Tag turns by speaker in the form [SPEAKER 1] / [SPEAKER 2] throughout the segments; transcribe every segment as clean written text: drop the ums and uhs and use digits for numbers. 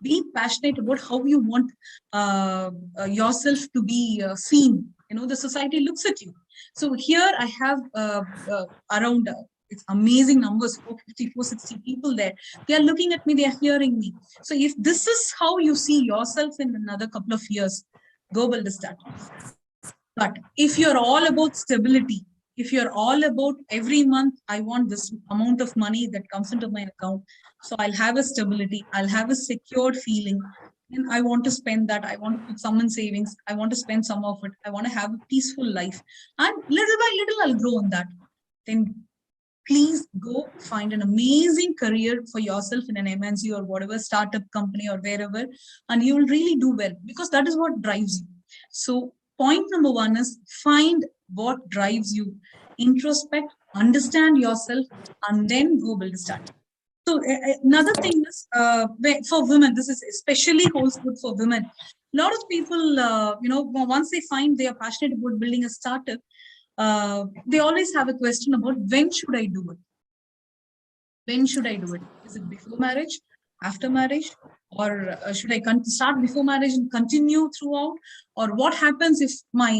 [SPEAKER 1] Be passionate about how you want yourself to be seen. The society looks at you. So here I have around it's amazing numbers, 450, 460 people there. They are looking at me, they are hearing me. So if this is how you see yourself in another couple of years, go build a startup. But if you're all about stability, if you're all about every month, I want this amount of money that comes into my account, so I'll have a stability, I'll have a secured feeling, and I want to spend that, I want to put some in savings, I want to spend some of it, I want to have a peaceful life, and little by little I'll grow on that, then please go find an amazing career for yourself in an MNC or whatever startup company or wherever, and you will really do well, because that is what drives you. So point number one is find what drives you, introspect, understand yourself, and then go build a startup. So another thing is for women, this is especially holds good for women. A lot of people, once they find they are passionate about building a startup, they always have a question about when should I do it? When should I do it? Is it before marriage, after marriage, or should I start before marriage and continue throughout? Or what happens if my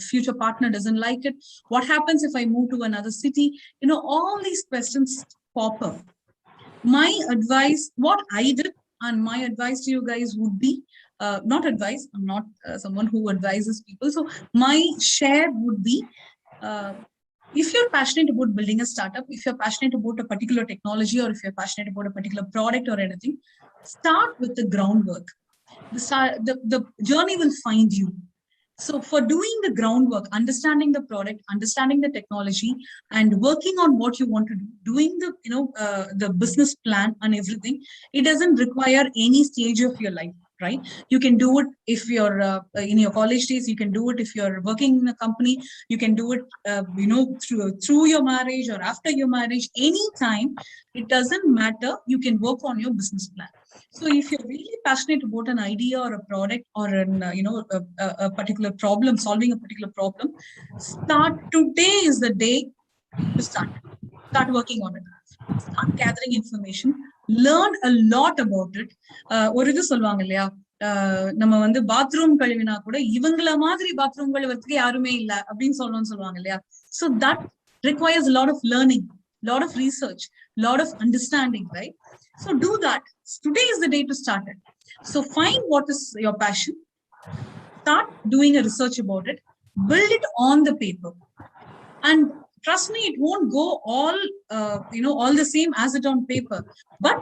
[SPEAKER 1] future partner doesn't like it? What happens if I move to another city? All these questions pop up. My advice, what I did, and my advice to you guys would be, not advice, I'm not someone who advises people. So my share would be, if you're passionate about building a startup, if you're passionate about a particular technology, or if you're passionate about a particular product or anything, start with the groundwork. The journey will find you. So for doing the groundwork, understanding the product, understanding the technology, and working on what you want to do, doing the business plan and everything, it doesn't require any stage of your life, right? You can do it if you're in your college days, you can do it if you're working in a company, you can do it, through your marriage or after your marriage, anytime. It doesn't matter. You can work on your business plan. So if you're really passionate about an idea or a product or a particular problem, solving a particular problem, today is the day to start working on it. Start gathering information, learn a lot about it. ஒரு இது சொல்லுவாங்க இல்லையா, நம்ம வந்து bathroom கழுவினா கூட இவங்கள மாதிரி bathroom கழுவுறதுக்கு யாருமே இல்ல அப்படின்னு சொல்லுவாங்க இல்லையா. So that requires a lot of learning, lot of research, lot of understanding, right? So do that. Today is the day to start it. So find what is your passion, start doing a research about it, build it on the paper, and trust me, it won't go all the same as it on paper, but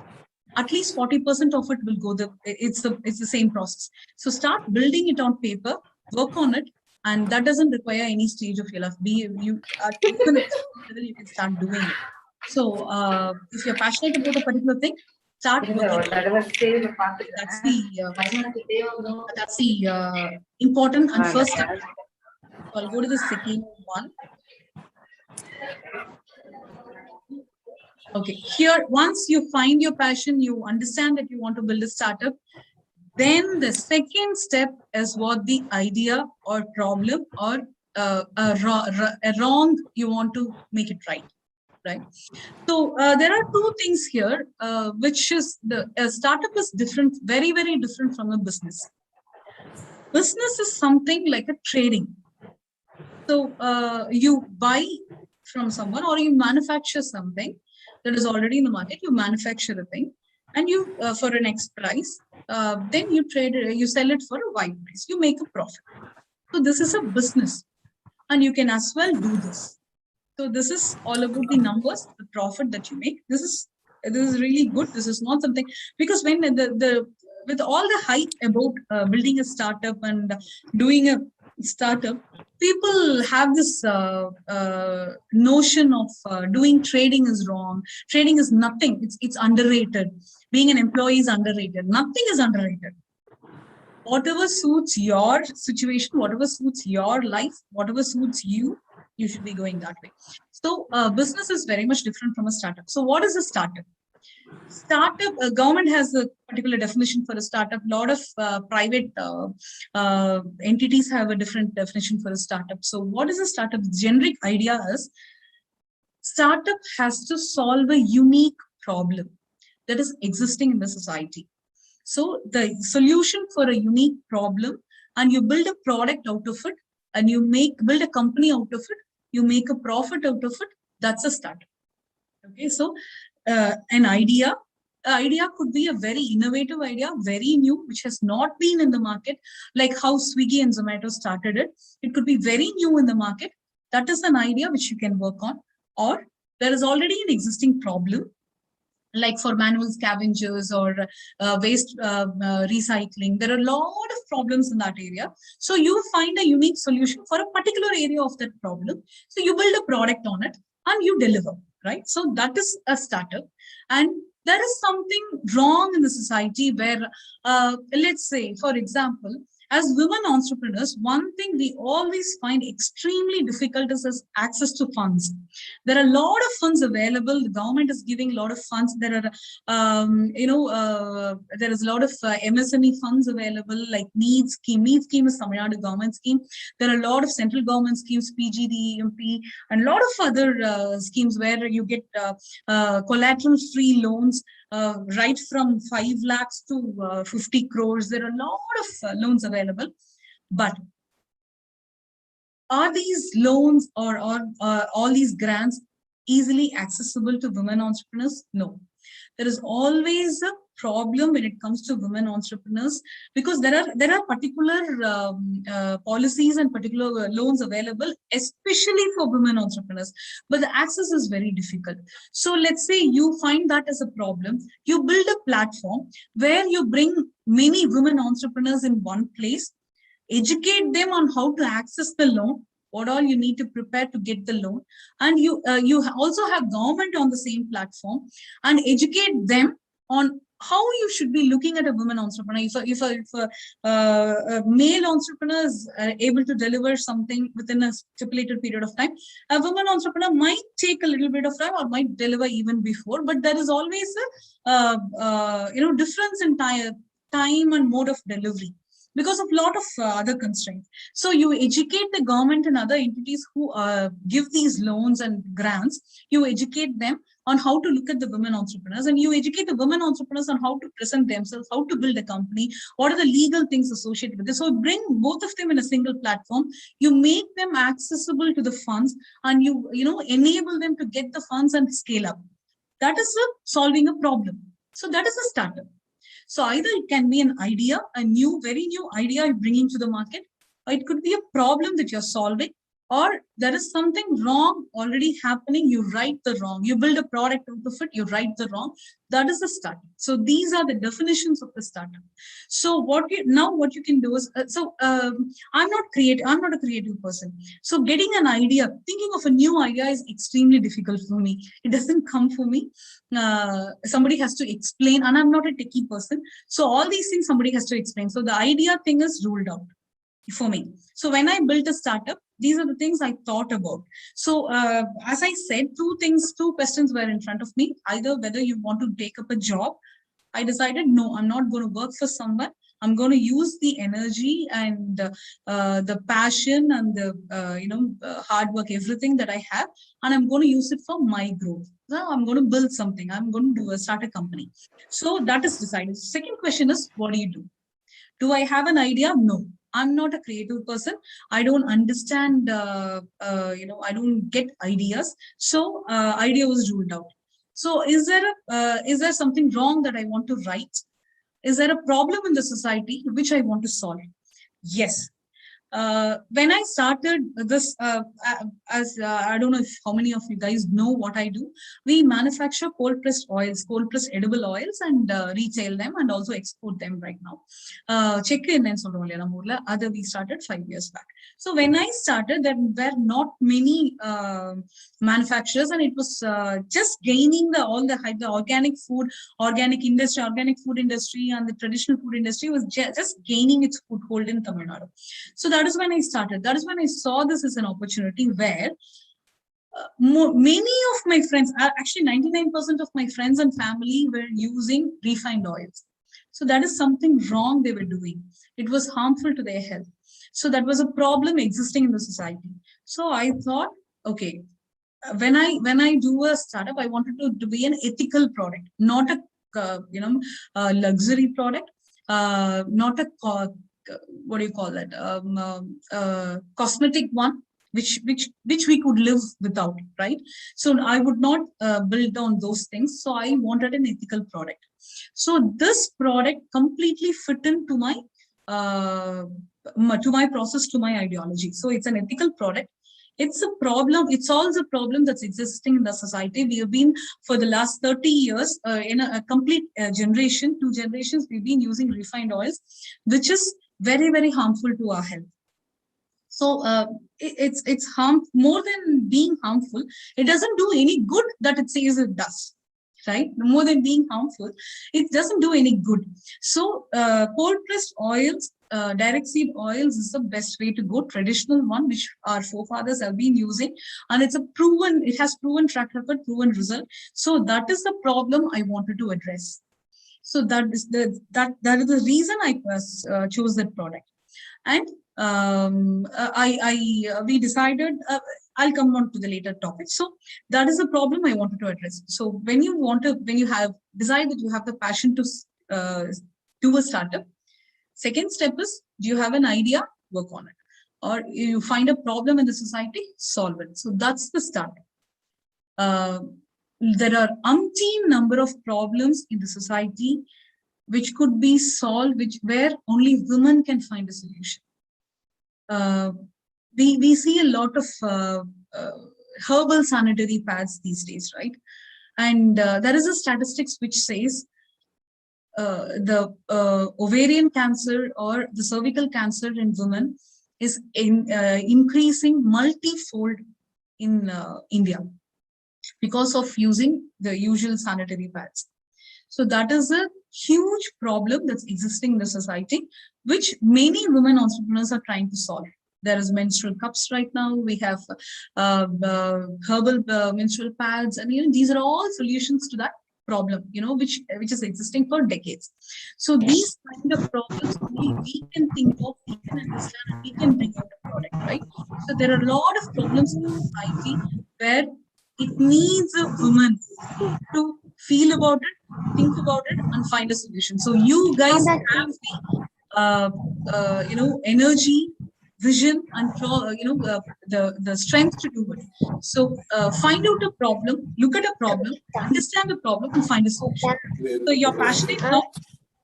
[SPEAKER 1] at least 40% of it will go it's the same process. So start building it on paper, work on it, and that doesn't require any stage of your life. You can start doing it. So if you're passionate about a particular thing, start working. That's the important and first step. So I'll go to the second one. Okay, here, once you find your passion, you understand that you want to build a startup, then the second step is what the idea or problem or a wrong, you want to make it right. So there are two things here, which is a startup is different, very, very different from a business. Business is something like a trading. So you buy from someone or you manufacture something that is already in the market. You manufacture a thing and you for an X price, then you trade it, you sell it for a Y price, you make a profit. So this is a business, and you can as well do this. So this is all about the numbers, the profit that you make. This is really good. This is not something, because when with all the hype about building a startup and doing a startup, people have this notion of doing trading is wrong. Trading is nothing. It's underrated. Being an employee is underrated. Nothing is underrated. Whatever suits your situation, whatever suits your life, whatever suits you, you should be going that way. So business is very much different from a startup. So what is a startup? Startup, government has a particular definition for a startup. A lot of private entities have a different definition for a startup. So what is a startup? The generic idea is startup has to solve a unique problem that is existing in the society. So the solution for a unique problem, and you build a product out of it, and you build a company out of it, you make a profit out of it. That's a startup. Okay, so an idea could be a very innovative idea, very new, which has not been in the market, like how Swiggy and Zomato started it. It could be very new in the market. That is an idea which you can work on. Or there is already an existing problem, like for manual scavengers or waste recycling. There are a lot of problems in that area. So you find a unique solution for a particular area of that problem. So you build a product on it and you deliver, right? So that is a startup. And there is something wrong in the society where, let's say, for example, as women entrepreneurs, one thing we always find extremely difficult is access to funds. There are a lot of funds available. The government is giving a lot of funds. There are, there is a lot of MSME funds available, like NEED scheme. NEED scheme is Tamil Nadu government scheme. There are a lot of central government schemes, PGDEMP, and a lot of other schemes where you get collateral-free loans. Right from 5 lakhs to 50 crores. There are a lot of loans available. But are these loans or all these grants easily accessible to women entrepreneurs? No. There is always a problem when it comes to women entrepreneurs, because there are particular policies and particular loans available, especially for women entrepreneurs, but the access is very difficult. So let's say you find that as a problem. You build a platform where you bring many women entrepreneurs in one place, educate them on how to access the loan, what all you need to prepare to get the loan, and you also have government on the same platform, and educate them on how you should be looking at a woman entrepreneur. If a male entrepreneur is able to deliver something within a stipulated period of time, a woman entrepreneur might take a little bit of time or might deliver even before, but there is always a difference in time and mode of delivery, because of a lot of other constraints. So you educate the government and other entities who give these loans and grants. You educate them on how to look at the women entrepreneurs, and you educate the women entrepreneurs on how to present themselves, how to build a company, what are the legal things associated with this. So bring both of them in a single platform. You make them accessible to the funds, and you enable them to get the funds and scale up. That is solving a problem. So that is a startup. So either it can be an idea, very new idea you're bringing to the market, or it could be a problem that you're solving, or there is something wrong already happening, you right the wrong. You build a product out of it, you right the wrong. That is a startup. So these are the definitions of the startup. So what you can do is, I'm not a creative person. So getting an idea, thinking of a new idea is extremely difficult for me. It doesn't come for me. Somebody has to explain, and I'm not a techie person. So all these things somebody has to explain. So the idea thing is ruled out for me. So when I built a startup, these are the things I thought about. So as I said, two questions were in front of me. Either whether you want to take up a job. I decided, no, I'm not going to work for someone. I'm going to use the energy and the passion and the hard work, everything that I have, and I'm going to use it for my growth. So I'm going to build something. I'm going to start a company. So that is decided. Second question is, what do you do? Do I have an idea? No. I'm not a creative person. I don't understand, I don't get ideas. So idea was ruled out. So is there something wrong that I want to write? Is there a problem in the society which I want to solve? Yes. When I started this, I don't know how many of you guys know what I do. We manufacture cold pressed edible oils, and retail them and also export them right now. Check in and other we started 5 years back. So when I started, there were not many manufacturers, and it was just gaining the organic food industry, and the traditional food industry was just gaining its foothold in Tamil Nadu. So that is when I started. That is when I saw this as an opportunity where many of my friends, actually 99% of my friends and family, were using refined oils. So that is something wrong they were doing. It was harmful to their health. So that was a problem existing in the society. So I thought, okay, when I do a startup, I wanted to be an ethical product, not a luxury product. not a what do you call that, cosmetic one, which we could live without, right? So I would not build on those things. So I wanted an ethical product. So this product completely fit into my to my process, to my ideology. So it's an ethical product. It's a problem. It solves a problem that's existing in the society. We have been for the last 30 years, in a complete generation, 2 generations, we've been using refined oils, which is very, very harmful to our health. So it's harm more than being harmful. It doesn't do any good that it says it does, right? More than being harmful, it doesn't do any good. So cold pressed oils, direct seed oils is the best way to go. Traditional one, which our forefathers have been using, and it's a proven. It has proven track record, proven result. So that is the problem I wanted to address. So that is the reason I chose that product. And we decided, I'll come on to the later topic. So that is the problem I wanted to address. So when you have decided that you have the passion to do a startup, second step is, do you have an idea? Work on it. Or you find a problem in the society, solve it. So that's the startup. There are umpteen number of problems in the society which could be solved, where only women can find a solution. We see a lot of herbal sanitary pads these days, right? And there is a statistics which says the ovarian cancer or the cervical cancer in women is increasing multifold in India because of using the usual sanitary pads. So that is a huge problem that's existing in the society, which many women entrepreneurs are trying to solve. There is menstrual cups right now. We have herbal menstrual pads, and these are all solutions to that problem, which is existing for decades. So these kind of problems only we can think of, we can understand, and we can bring out a product, right? So there are a lot of problems in the society where it needs a woman to feel about it, think about it, and find a solution. So you guys have the energy, vision, and the strength to do it. So find out a problem, look at a problem, understand the problem, and find a solution. So you're passionate now,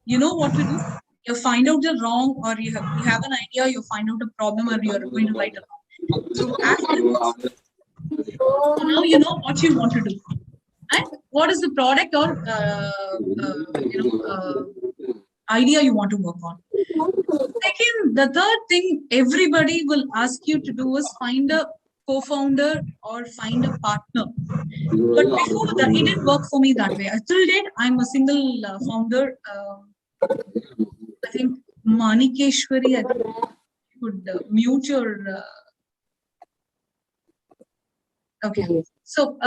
[SPEAKER 1] you know what to do. You find out the wrong, or you have an idea, you find out a problem, or you're going to write a wrong. So after this, so now you know what you want to do. And what is the product or idea you want to work on. Second, the third thing everybody will ask you to do is find a co-founder or find a partner. But before that, it didn't work for me that way. Till date, I'm a single founder. I think Manikeshwari, I think you could mute your... okay. So...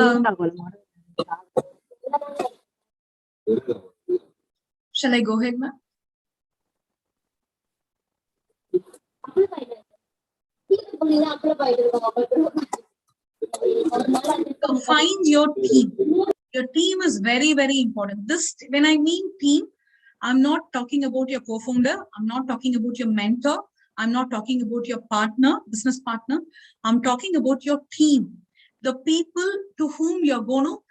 [SPEAKER 1] shall I go ahead, ma'am? So find your team. Your team is very, very important. This, when I mean team, I'm not talking about your co-founder. I'm not talking about your mentor. I'm not talking about your partner, business partner. I'm talking about your team. The people to whom you're going to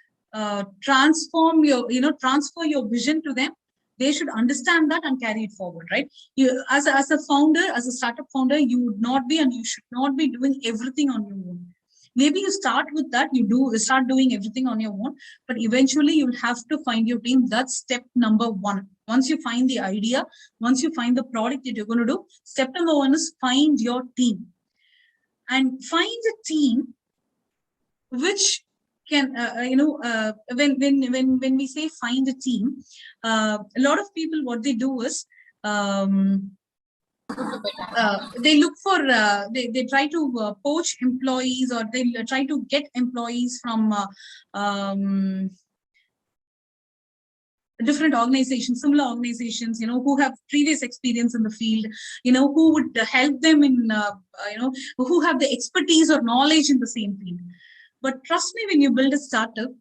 [SPEAKER 1] transform your, transfer your vision to them. They should understand that and carry it forward, right? You, as a founder, as a startup founder, you would not be, and you should not be doing everything on your own. Maybe you start with that, you start doing everything on your own, but eventually you'll have to find your team. That's step number one. Once you find the idea, once you find the product that you're going to do, step number one is find your team. And find a team which can, when we say find a team, a lot of people, what they do is, they look for, they try to poach employees, or they try to get employees from different organizations, similar organizations, who have previous experience in the field, who would help them in, who have the expertise or knowledge in the same field. But trust me, when you build a startup,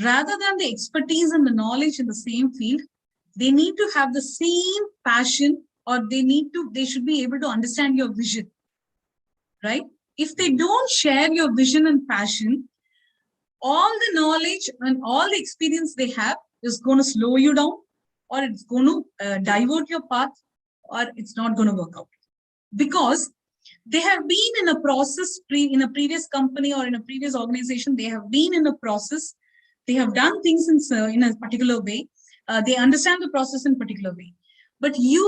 [SPEAKER 1] rather than the expertise and the knowledge in the same field, They need to have the same passion, or they should be able to understand your vision, right? If they don't share your vision and passion, all the knowledge and all the experience they have is going to slow you down, or it's going to divert your path, or it's not going to work out. Because they have been in a process in a previous company or in a previous organization, they have been in a process, they have done things in a particular way, they understand the process in a particular way. But you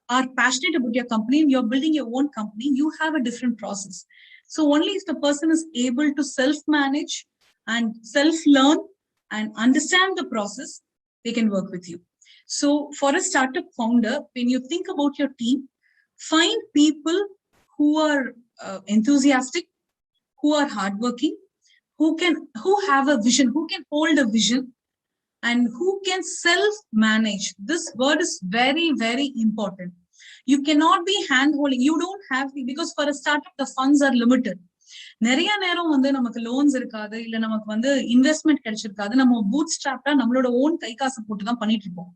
[SPEAKER 1] are passionate about your company and you're building your own company, you have a different process. So only if the person is able to self-manage and self-learn and understand the process, they can work with you. So for a startup founder, when you think about your team, find people who are enthusiastic, who are hardworking, who have a vision, who can hold a vision, and who can self-manage. This word is very, very important. You cannot be hand-holding. You don't have to, because for a startup, the funds are limited. நிறைய நேரம் வந்து நமக்கு loans இருக்காது, இல்ல நமக்கு வந்து investment கிடைச்சிருக்காது, நம்ம boot ஸ்ட்ராப்டா நம்மளோட ஓன் கை காசு போட்டுதான் பண்ணிட்டு இருப்போம்.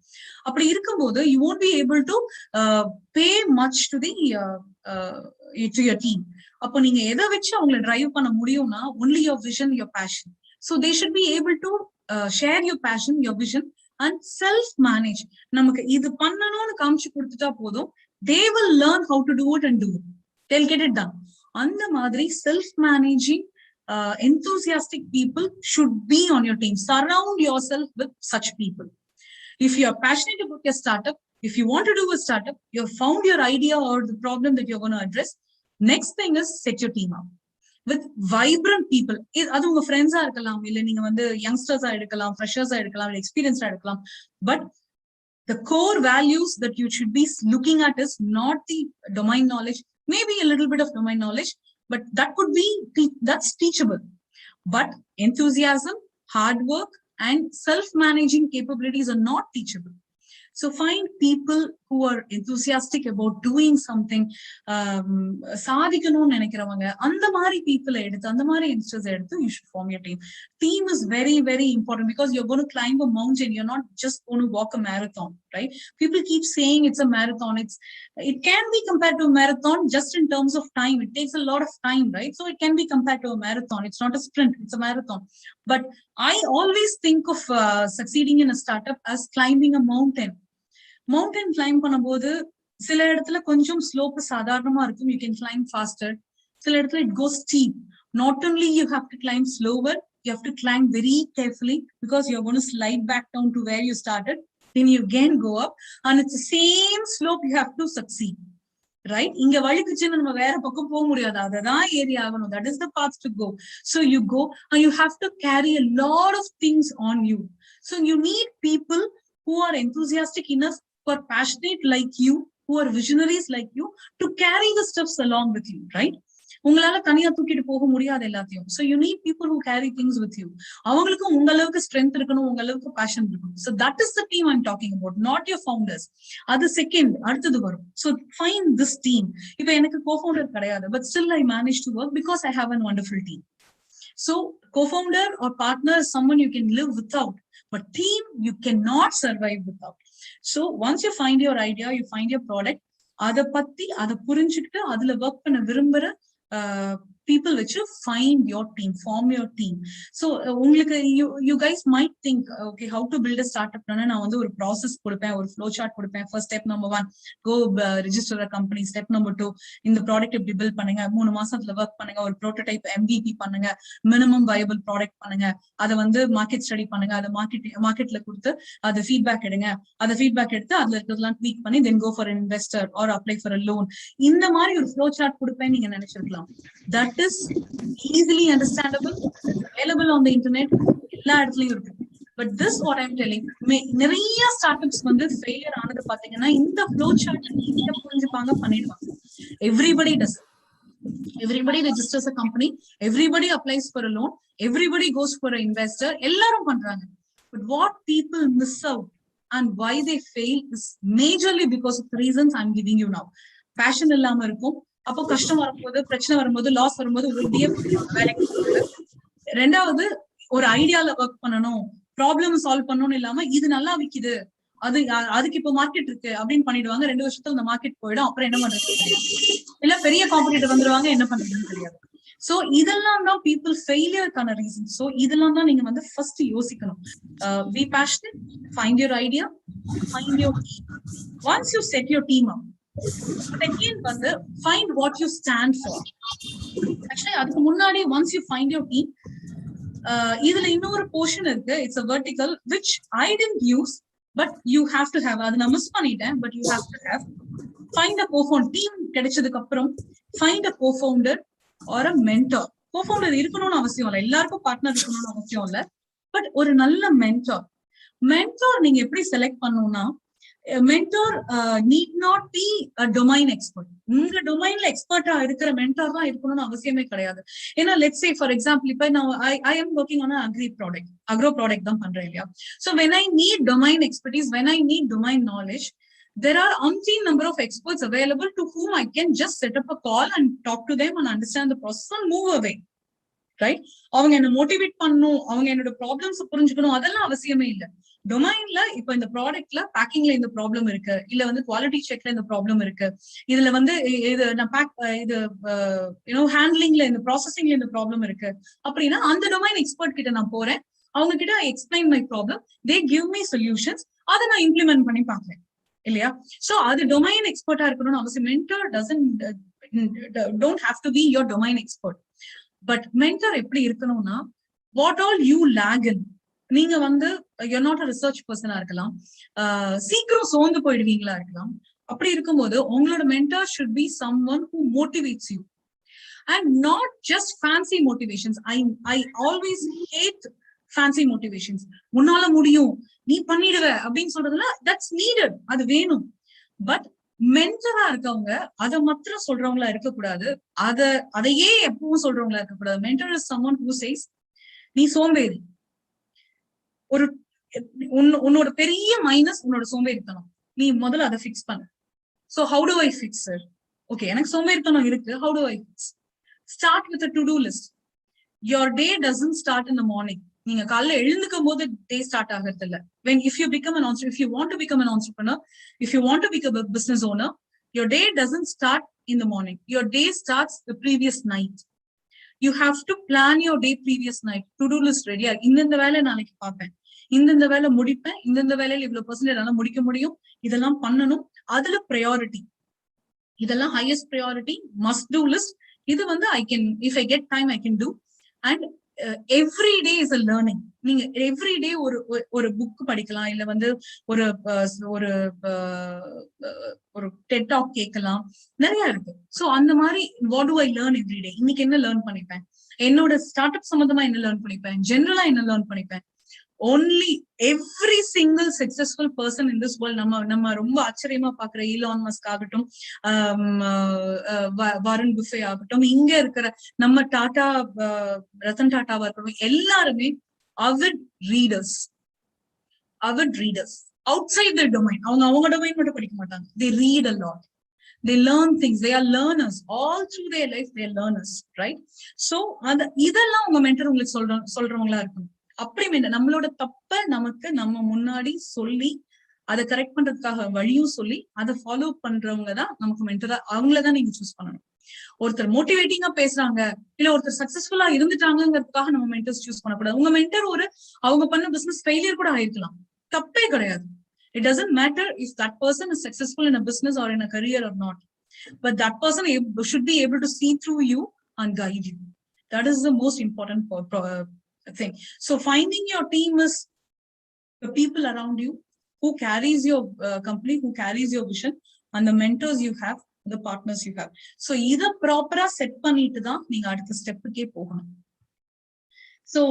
[SPEAKER 1] அப்படி இருக்கும்போது you won't be able to pay much to your team. அப்போ நீங்க எதை வச்சு அவங்களை டிரைவ் பண்ண முடியும்னா only your vision, your passion. So they should be able to share your passion, your vision, and self-manage. நமக்கு இது பண்ணணும்னு காமிச்சு கொடுத்துட்டா போதும், they will learn how to do it and do it. They'll get it done. அந்த மாதிரி self-managing, enthusiastic people should be on your team. Surround yourself with such people. If you are passionate about your startup, if you want to do a startup, you have found your idea or the problem that you're going to address, next thing is set your team up with vibrant people. அது உங்க ஃப்ரெண்ட்ஸா இருக்கலாம், இல்ல நீங்க வந்து யங்ஸ்டர்ஸா எடுக்கலாம், ஃப்ரெஷர்ஸா எடுக்கலாம், இல்ல எக்ஸ்பீரியன்ஸா எடுக்கலாம். But the core values that you should be looking at is not the domain knowledge, maybe a little bit of domain knowledge, but that's teachable. But enthusiasm, hard work, and self-managing capabilities are not teachable. So find people who are enthusiastic about doing something. சாதிக்கணும்னு நினைக்கிறவங்க, அந்த மாதிரி people எடுத்து, அந்த மாதிரி youngsters எடுத்து, you should form your team. Team is very, very important, because you're going to climb a mountain. You're not just going to walk a marathon, right? People keep saying it's a marathon. It can be compared to a marathon just in terms of time. It takes a lot of time, right? So it can be compared to a marathon. It's not a sprint, it's a marathon. But I always think of succeeding in a startup as climbing a mountain. Mountain claim பண்ணும்போது சில இடத்துல கொஞ்சம் slope சாதாரணமா இருக்கும், you can climb faster. சில இடத்துல it goes steep. Not only you have to climb slower, you have to climb very carefully, because you're going to slide back down to where you started, then you again go up, and it's the same slope. You have to succeed, right? இங்க வழுக்குச்சுன்னு நம்ம வேற பக்கம் போக முடியாது, அததான் ஏறி ஆகணும். That is the path to go. So you go and you have to carry a lot of things on you. So you need people who are enthusiastic enough, who are passionate like you, who are visionaries like you, to carry the steps along with you, right? உங்களால தனியா தூக்கிட்டு போக முடியாது எல்லாத்தையும். So you need people who carry things with you. அவங்களுக்கும் உங்க அளவுக்கு strength இருக்கணும், உங்க அளவுக்கு பேஷன் இருக்கணும். So that is the team I'm talking about, not your founders. அது செகண்ட், அடுத்தது வரும். So find this team. இப்ப எனக்கு co-founder கிடையாது, but still I managed to work because I have a wonderful team. So co-founder or partner is someone you can live without, but team you cannot survive without. So once you find your idea, you find your product, அதை புரிஞ்சுக்கிட்டு அதுல work பண்ண விரும்புற people which you find your team, form your team. So உங்களுக்கு you guys might think, okay, how to build a startup. நான் வந்து ஒரு process கொடுப்பேன், ஒரு flow chart கொடுப்பேன். First step number 1, go register a company. Step number 2, இந்த product எப்படி build பண்ணுங்க, 3 மாசத்துல ஒர்க் பண்ணுங்க, ஒரு ப்ரோட்டோடைப் MVP பண்ணுங்க, மினிமம் வயபிள் ப்ராடக்ட் பண்ணுங்க, அதை வந்து மார்க்கெட் ஸ்டடி பண்ணுங்க, அதை மார்க்கெட்ல கொடுத்து அதை ஃபீட்பேக் எடுங்க, அதை ஃபீட்பேக் எடுத்து அதுல இருக்கிறதெல்லாம் ட்வீக் பண்ணி then go for an investor or apply for a loan. இந்த மாதிரி ஒரு flow chart கொடுப்பேன் நீங்க நினைச்சிருக்கலாம். That is easily understandable, available on the internet, எல்லா இடத்துலயும் இருக்கு. But this what I'm telling, நிறைய ஸ்டார்ட்அப்ஸ் வந்து ஃபெயிலியர் ஆனது பாத்தீங்கன்னா இந்த ஃப்ளோ சார்ட் நீங்க புரிஞ்சுப்பாங்க, பண்ணிடுவாங்க. Everybody does. Everybody registers a company, everybody applies for a loan, everybody goes for an investor, எல்லாரும் பண்றாங்க. But what people miss out and why they fail is majorly because of the reasons I'm giving you now. Passion இல்லாம இருக்கும், அப்போ கஷ்டம் வரும்போது, பிரச்சனை வரும்போது, loss வரும்போது உறுதியே வேலைக்கு போகுது. ரெண்டாவது, ஒரு ஐடியால ஒர்க் பண்ணணும், ப்ராப்ளம் சால்வ் பண்ணணும்னு இல்லாம இது நல்லா விக்குது, அதுக்கு இப்போ மார்க்கெட் இருக்கு அப்படின்னு பண்ணிடுவாங்க. 2 வருஷத்துல அந்த மார்க்கெட் போயிடும். அப்புறம் என்ன பண்றது தெரியாது. இல்ல பெரிய காம்படிட்டர் வந்துருவாங்க, என்ன பண்றதுன்னு தெரியாது. சோ இதெல்லாம் தான் பீப்புள் ஃபெயிலியருக்கான ரீசன். சோ இதெல்லாம் தான் நீங்க வந்து ஃபர்ஸ்ட் யோசிக்கணும். Be passionate, find your idea, find your team. Once you set your team up, second வந்து find what you stand for. Actually அதுக்கு முன்னாடி once you find your team, இதுல இன்னொரு போர்ஷன் இருக்கு. It's a vertical which I didn't use, but you have to have. அது நான் miss பண்ணிட்டேன், but you have to have. Find a co-founder. Team கிடைச்சதுக்கு அப்புறம் find a co-founder or a mentor. co-founder இருக்கணும்னு அவசியம் இல்லை, எல்லாருக்கும் பார்ட்னர் இருக்கணும்னு அவசியம் இல்லை, பட் ஒரு நல்ல மென்டார். நீங்க எப்படி செலக்ட் பண்ணணும்னா, mentor need not be a domain expert. உங்க டொமைன்ல எக்ஸ்பர்ட்டா இருக்கிற மென்டார் தான் இருக்கணும்னு அவசியமே கிடையாது. ஏன்னா let's say for example, இப்ப நான் I am working on an agro product தான் பண்றேன் இல்லையா. So when I need domain expertise, when I need domain knowledge, there are umpteen number of experts available to whom I can just set up a call and talk to them and understand the process and move away. Right? அவங்க என்ன motivate பண்ணணும், அவங்க என்னோட problems புரிஞ்சுக்கணும், அதெல்லாம் அவசியமே இல்லை. டொமைன்ல இப்ப இந்த ப்ராடக்ட்ல பேக்கிங்ல இந்த ப்ராப்ளம் இருக்கு, இல்ல வந்து குவாலிட்டி செக்ல இந்த ப்ராப்ளம் இருக்கு, இதுல வந்து இது நான் ஹேண்ட்லிங்ல இந்த ப்ராசஸிங்ல இந்த ப்ராப்ளம் இருக்கு அப்படின்னா அந்த டொமைன் எக்ஸ்பர்ட் கிட்ட நான் போறேன், அவங்க கிட்ட explain my problem, they give me solutions, அதை நான் இம்ப்ளிமெண்ட் பண்ணி பாக்குறேன் இல்லையா. சோ அது டொமைன் எக்ஸ்பர்ட்டா இருக்கணும்னு அவசியம். Mentor don't have to be your domain expert. But mentor எப்படி இருக்கணும்னா, வாட் ஆல் யூ லேக் இன். நீங்க வந்து யூர் நாட் அ ரிசர்ச் பர்சனா இருக்கலாம், சீக்கிரம் சோர்ந்து போயிடுவீங்களா இருக்கலாம். அப்படி இருக்கும்போது உங்களோட mentor should be someone who motivates you and not just fancy motivations. I always hate fancy motivations. உன்னால முடியும், நீ பண்ணிடுவ அப்படின்னு சொல்றதுல தட்ஸ் நீடட், அது வேணும். பட் மென்டரா இருக்கவங்க அதை மாத்திரம் சொல்றவங்களா இருக்கக்கூடாது, அதையே எப்பவும் சொல்றவங்களா இருக்கக்கூடாது. Mentor is someone who chase, நீ சோம்பேறி, ஒரு உன்னோட பெரிய மைனஸ் உன்னோட சோம்பேறித்தனம், நீ முதல்ல அதை ஃபிக்ஸ் பண்ணு. So how do I fix sir? Okay, எனக்கு சோம்பேறித்தனம் இருக்கு, how do I fix? Start with to do list. Your day doesn't start in the morning. நீங்க காலைல எழுந்துக்கும் போது டே ஸ்டார்ட் ஆகிறது இல்ல. if you want to become an entrepreneur, if you want to become a business owner, your day doesn't start in the morning. Your day starts the previous night. You have to plan your day previous night. To do list ready. இந்த வேலை நாளைக்கு பார்ப்பேன், இந்த வேலை முடிப்பேன், இந்த வேலையில இவ்வளவு பெர்சன்டேஜ் என்னால முடிக்க முடியும், இதெல்லாம் பண்ணணும். அதுல ப்ரையாரிட்டி, இதெல்லாம் highest priority, must do list. இது வந்து I can, if I get time I can do. And every day is a learning. நீங்க every day ஒரு புக் படிக்கலாம், இல்ல வந்து ஒரு ஒரு டெட் டாக் கேட்கலாம், நிறைய இருக்கு. சோ அந்த மாதிரி what do I learn every day? இன்னைக்கு என்ன லேர்ன் பண்ணிப்பேன், என்னோட ஸ்டார்ட் அப் சம்பந்தமா என்ன லேர்ன் பண்ணிப்பேன், ஜெனரலா என்ன லேர்ன் பண்ணிப்பேன். only every single successful person in this world, நம்ம ரொம்ப ஆச்சரியமா பாக்குற ஈலான் மஸ்க் ஆகட்டும், வாரன் புஃபே ஆகட்டும், இங்க இருக்கிற நம்ம டாடா, ரத்தன் டாட்டாவா இருக்கட்டும், எல்லாருமே avid readers outside their domain. அவங்க domain மட்டும் படிக்க மாட்டாங்க, they read a lot, they learn things, they are learners all through their life, they are learners, right? So இதெல்லாம் உங்க மென்டர் உங்களுக்கு சொல்றவங்களா இருக்கும். அப்படி நம்மளோட தப்ப நமக்கு நம்ம முன்னாடி சொல்லி அதை கரெக்ட் பண்றதுக்காக வழியும் சொல்லி அதை ஃபாலோ பண்றவங்க தான் நமக்கு மென்டரா, அவங்களதான் நீங்க சூஸ் பண்ணணும். ஒருத்தர் மோட்டிவேட்டிங்கா பேசுறாங்க, இல்ல ஒருத்தர் சக்சஸ்ஃபுல்லா இருந்துட்டாங்கிறதுக்காக நம்ம மென்டர்ஸ் சூஸ் பண்ணக்கூடாது. உங்க மென்டர் அவங்க பண்ண பிசினஸ் ஃபெயிலியர் கூட ஆயிருக்கலாம், தப்பே கிடையாது. It doesn't matter if that person is successful in a business or in a career or not, but that person should be able to see through you and guide you. That is the most important thing. So finding your team is the people around you who carries your company, who carries your vision, and the mentors you have, the partners you have. So இத ப்ராப்பரா set பண்ணிட்டு தான் நீங்க அடுத்த ஸ்டெப்புக்கே போகணும். So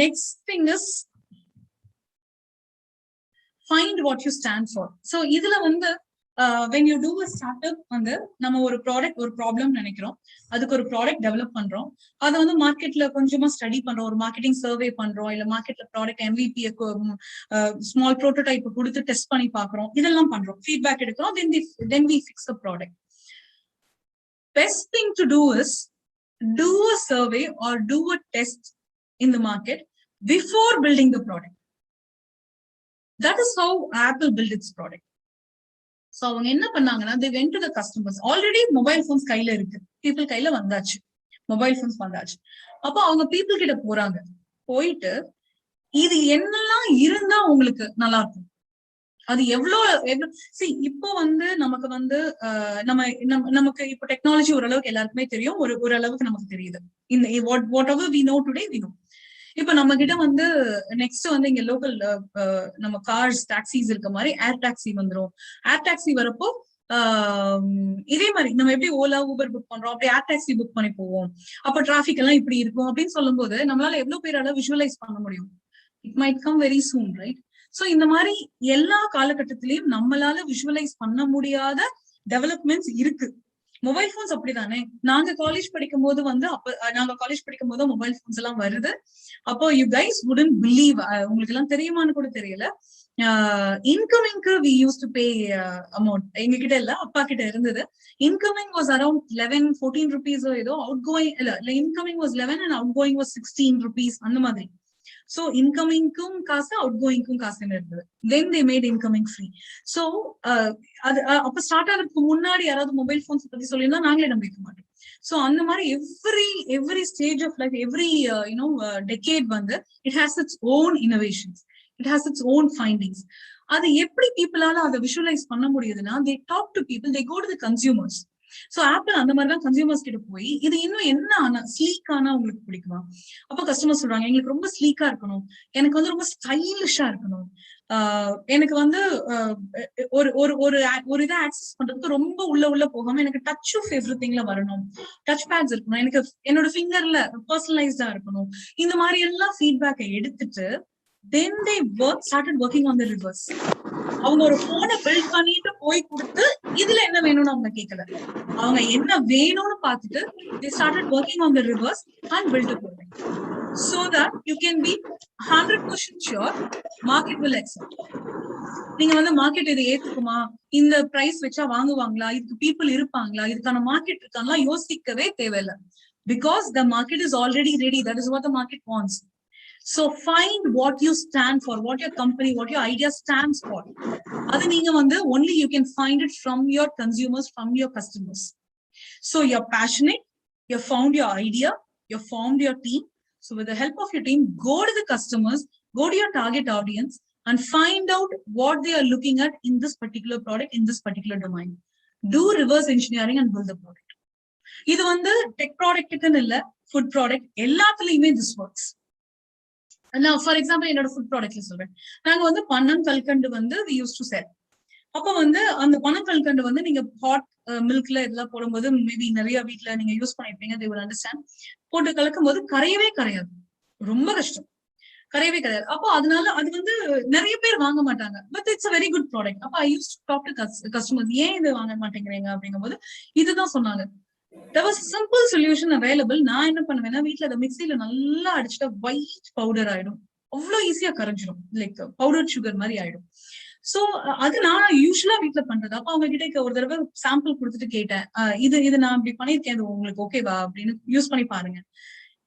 [SPEAKER 1] next thing is find what you stand for. So இதுல வந்து when you do a startup, வந்து நம்ம ஒரு ப்ராப்ளம் நினைக்கிறோம், அதுக்கு ஒரு ப்ராடக்ட் டெவலப் பண்றோம், அதை வந்து மார்க்கெட்ல கொஞ்சமா ஸ்டடி பண்றோம், ஒரு மார்க்கெட்டிங் சர்வே பண்றோம், இல்ல மார்க்கெட்ல ப்ராடக்ட் MVP ஸ்மால் ப்ரோட்டோடைப் கொடுத்து டெஸ்ட் பண்ணி பாக்குறோம், இதெல்லாம் பண்றோம், ஃபீட்பேக் எடுக்கிறோம், then we fix the product. Best thing to do is do a survey or do a test in the market before building the product. That is how Apple built its product. So அவங்க என்ன பண்ணாங்கன்னா, they went to the customers. Already mobile phones கையில இருக்கு, people கையில வந்தாச்சு, mobile phones வந்தாச்சு. அப்போ அவங்க பீப்புள் கிட்ட போறாங்க, போயிட்டு இது என்னெல்லாம் இருந்தா உங்களுக்கு நல்லா இருக்கும், அது எவ்வளவு இப்போ நமக்கு நமக்கு இப்போ டெக்னாலஜி ஓரளவுக்கு எல்லாருக்குமே தெரியும், ஒரு அளவுக்கு நமக்கு தெரியுது. இந்த whatever we know today we know. இப்ப நம்ம கிட்ட நெக்ஸ்ட் இங்க லோக்கல் நம்ம கார்ஸ் டாக்ஸிஸ் இருக்க மாதிரி ஏர் டாக்ஸி வந்துரும். ஏர் டாக்ஸி வரப்போ இதே மாதிரி நம்ம எப்படி ஓலா ஊபர் புக் பண்றோம், அப்படி ஏர் டாக்ஸி புக் பண்ணி போவோம். அப்ப டிராபிக் எல்லாம் இப்படி இருக்கும் அப்படின்னு சொல்லும் போது நம்மளால எவ்வளவு பேரால விஷுவலைஸ் பண்ண முடியும். It might come very soon, right? So இந்த மாதிரி எல்லா காலகட்டத்திலயும் நம்மளால விஷுவலைஸ் பண்ண முடியாத டெவலப்மெண்ட்ஸ் இருக்கு. மொபைல் போன்ஸ் அப்படிதானே. நாங்க காலேஜ் படிக்கும் போது மொபைல் போன்ஸ் எல்லாம் வருது. அப்போ யூ கைஸ் வுடன்ட் பிலீவ், உங்களுக்கு எல்லாம் தெரியுமான்னு கூட தெரியல, இன்கமிங்க்கு we use to pay amount. எங்க கிட்ட இல்ல, அப்பா கிட்ட இருந்தது. இன்கமிங் வாஸ் அரௌண்ட் 11-14 rupees ஏதோ, அவுட் கோயிங் இல்ல incoming was 11 and outgoing was 16 rupees அந்த மாதிரி. சோ இன்கமிங்க்கும் காசு, அவுட் கோயிங்க்கும் காசுன்னு இருந்தது. Then they made incoming free. So அது அப்ப ஸ்டார்ட் ஆகிறதுக்கு முன்னாடி யாராவது மொபைல் போன்ஸ் பத்தி சொல்லியிருந்தா நாங்களே நம்பிக்க மாட்டோம். சோ அந்த மாதிரி every stage of life, every decade it has its own innovations, it has its own findings. அது எப்படி பீப்புளால அதை விஷுவலைஸ் பண்ண முடியுதுன்னா, they talk to people, they go to the consumers. So Apple அந்த மாதிரிதான் கன்சியூமர்ஸ் கிட்ட போய் இது இன்னும் என்ன ஆனா ஸ்லீக்கானா உங்களுக்கு பிடிக்குமா? அப்ப கஸ்டமர் சொல்றாங்க, எங்களுக்கு ரொம்ப ஸ்லீக்கா இருக்கணும், எனக்கு ரொம்ப ஸ்டைலிஷா இருக்கணும், எனக்கு ஒரு ஒரு ஒரு இதை ஆக்சஸ் பண்றதுக்கு ரொம்ப உள்ள போகாம எனக்கு டச் ஆஃப் எவ்ரி திங்ல வரணும், டச் பேட்ஸ் இருக்கணும், எனக்கு என்னோட ஃபிங்கர்ல பர்சனலைஸ்டா இருக்கணும். இந்த மாதிரி எல்லாம் ஃபீட்பேக்கை எடுத்துட்டு then they started working on the reverse. அவங்க ஒரு போனை பில்ட் பண்ணிட்டு போய் கொடுத்து இதுல என்ன வேணும்னு அவங்க கேட்கல, அவங்க என்ன வேணும்னு பார்த்துட்டு they started working on the reverse and built a product so that you can be 100% sure market will accept. நீங்க மார்க்கெட் இதை ஏத்துக்குமா, இந்த பிரைஸ் வச்சா வாங்குவாங்களா, இதுக்கு பீப்புள் இருப்பாங்களா, இதுக்கான மார்க்கெட் இருக்காங்களா யோசிக்கவே தேவையில்லை. because the market is already ready. That is what the market wants. So find what you stand for, what your company, what your idea stands for. Adu neenga only you can find it from your consumers, from your customers. So you're passionate, you found your idea, you formed your team. So with the help of your team, go to the customers, go to your target audience and find out what they are looking at in this particular product, in this particular domain. Do reverse engineering and build the product. Idu tech product ku illa, food product ellathiliyume this works. Now, for example, என்னோட food ப்ராடக்ட்ல சொல்றேன். நாங்க பனம் கல்கண்டு we used to sell. அப்ப அந்த பனம் கல்கண்டு நீங்க hot மில்க்ல இதெல்லாம் போடும்போது maybe நிறைய வீட்ல நீங்க யூஸ் பண்ணிருப்பீங்க, they will understand. போட்டு கலக்கும் போது கரையவே கரையாது, ரொம்ப கஷ்டம், கரையவே கிடையாது. அப்போ அதனால அது நிறைய பேர் வாங்க மாட்டாங்க. But it's a very good product. அப்ப I used to talk to customers, ஏன் இது வாங்க மாட்டேங்கிறீங்க அப்படிங்கும்போது இதுதான் சொன்னாங்க. There was a simple solution available. நான் என்ன பண்ணுவேன்னா, வீட்டுல அதை மிக்சியில நல்லா அடிச்சுட்டா ஒயிட் பவுடர் ஆயிடும், அவ்வளவு ஈஸியா கரைஞ்சிடும், லைக் பவுடர் சுகர் மாதிரி ஆயிடும். சோ அது நான் யூஸ்வலா வீட்டுல பண்றது. அப்ப அவங்க கிட்ட ஒரு தடவை சாம்பிள் கொடுத்துட்டு கேட்டேன், இது நான் இப்படி பண்ணிருக்கேன், அது உங்களுக்கு ஓகேவா அப்படின்னு யூஸ் பண்ணி பாருங்க.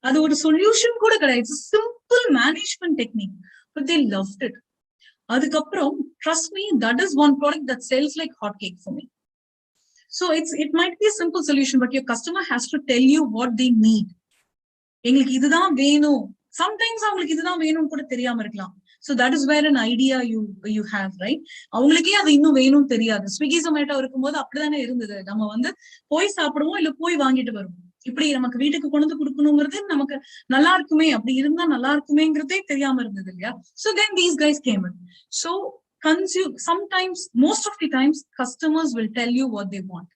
[SPEAKER 1] அது ஒரு சொல்யூஷன் கூட கிடையாது, simple management technique, but they loved it. அதுக்கப்புறம் trust me, that is one product that sells like hotcake for me. So it might be a simple solution, but your customer has to tell you what they need. எங்களுக்கு இதுதான் வேணும். Sometimes அவங்களுக்கு இதுதான் வேணும் கூட தெரியாம இருக்கலாம். So that is where an idea you have, right? அவங்களுக்கே அது இன்னும் வேணும்னு தெரியாது. ஸ்விக்கி ஜொமேட்டோ இருக்கும்போது அப்படிதானே இருந்தது. நம்ம போய் சாப்பிடுவோம், இல்ல போய் வாங்கிட்டு வருவோம். இப்படி நமக்கு வீட்டுக்கு கொண்டு வந்து கொடுக்கணுங்கிறது நமக்கு நல்லா இருக்குமே, அப்படி இருந்தா நல்லா இருக்குமேங்கிறதே தெரியாம இருந்தது இல்லையா? So then these guys came in. So sometimes, most of the times, customers will tell you what they want.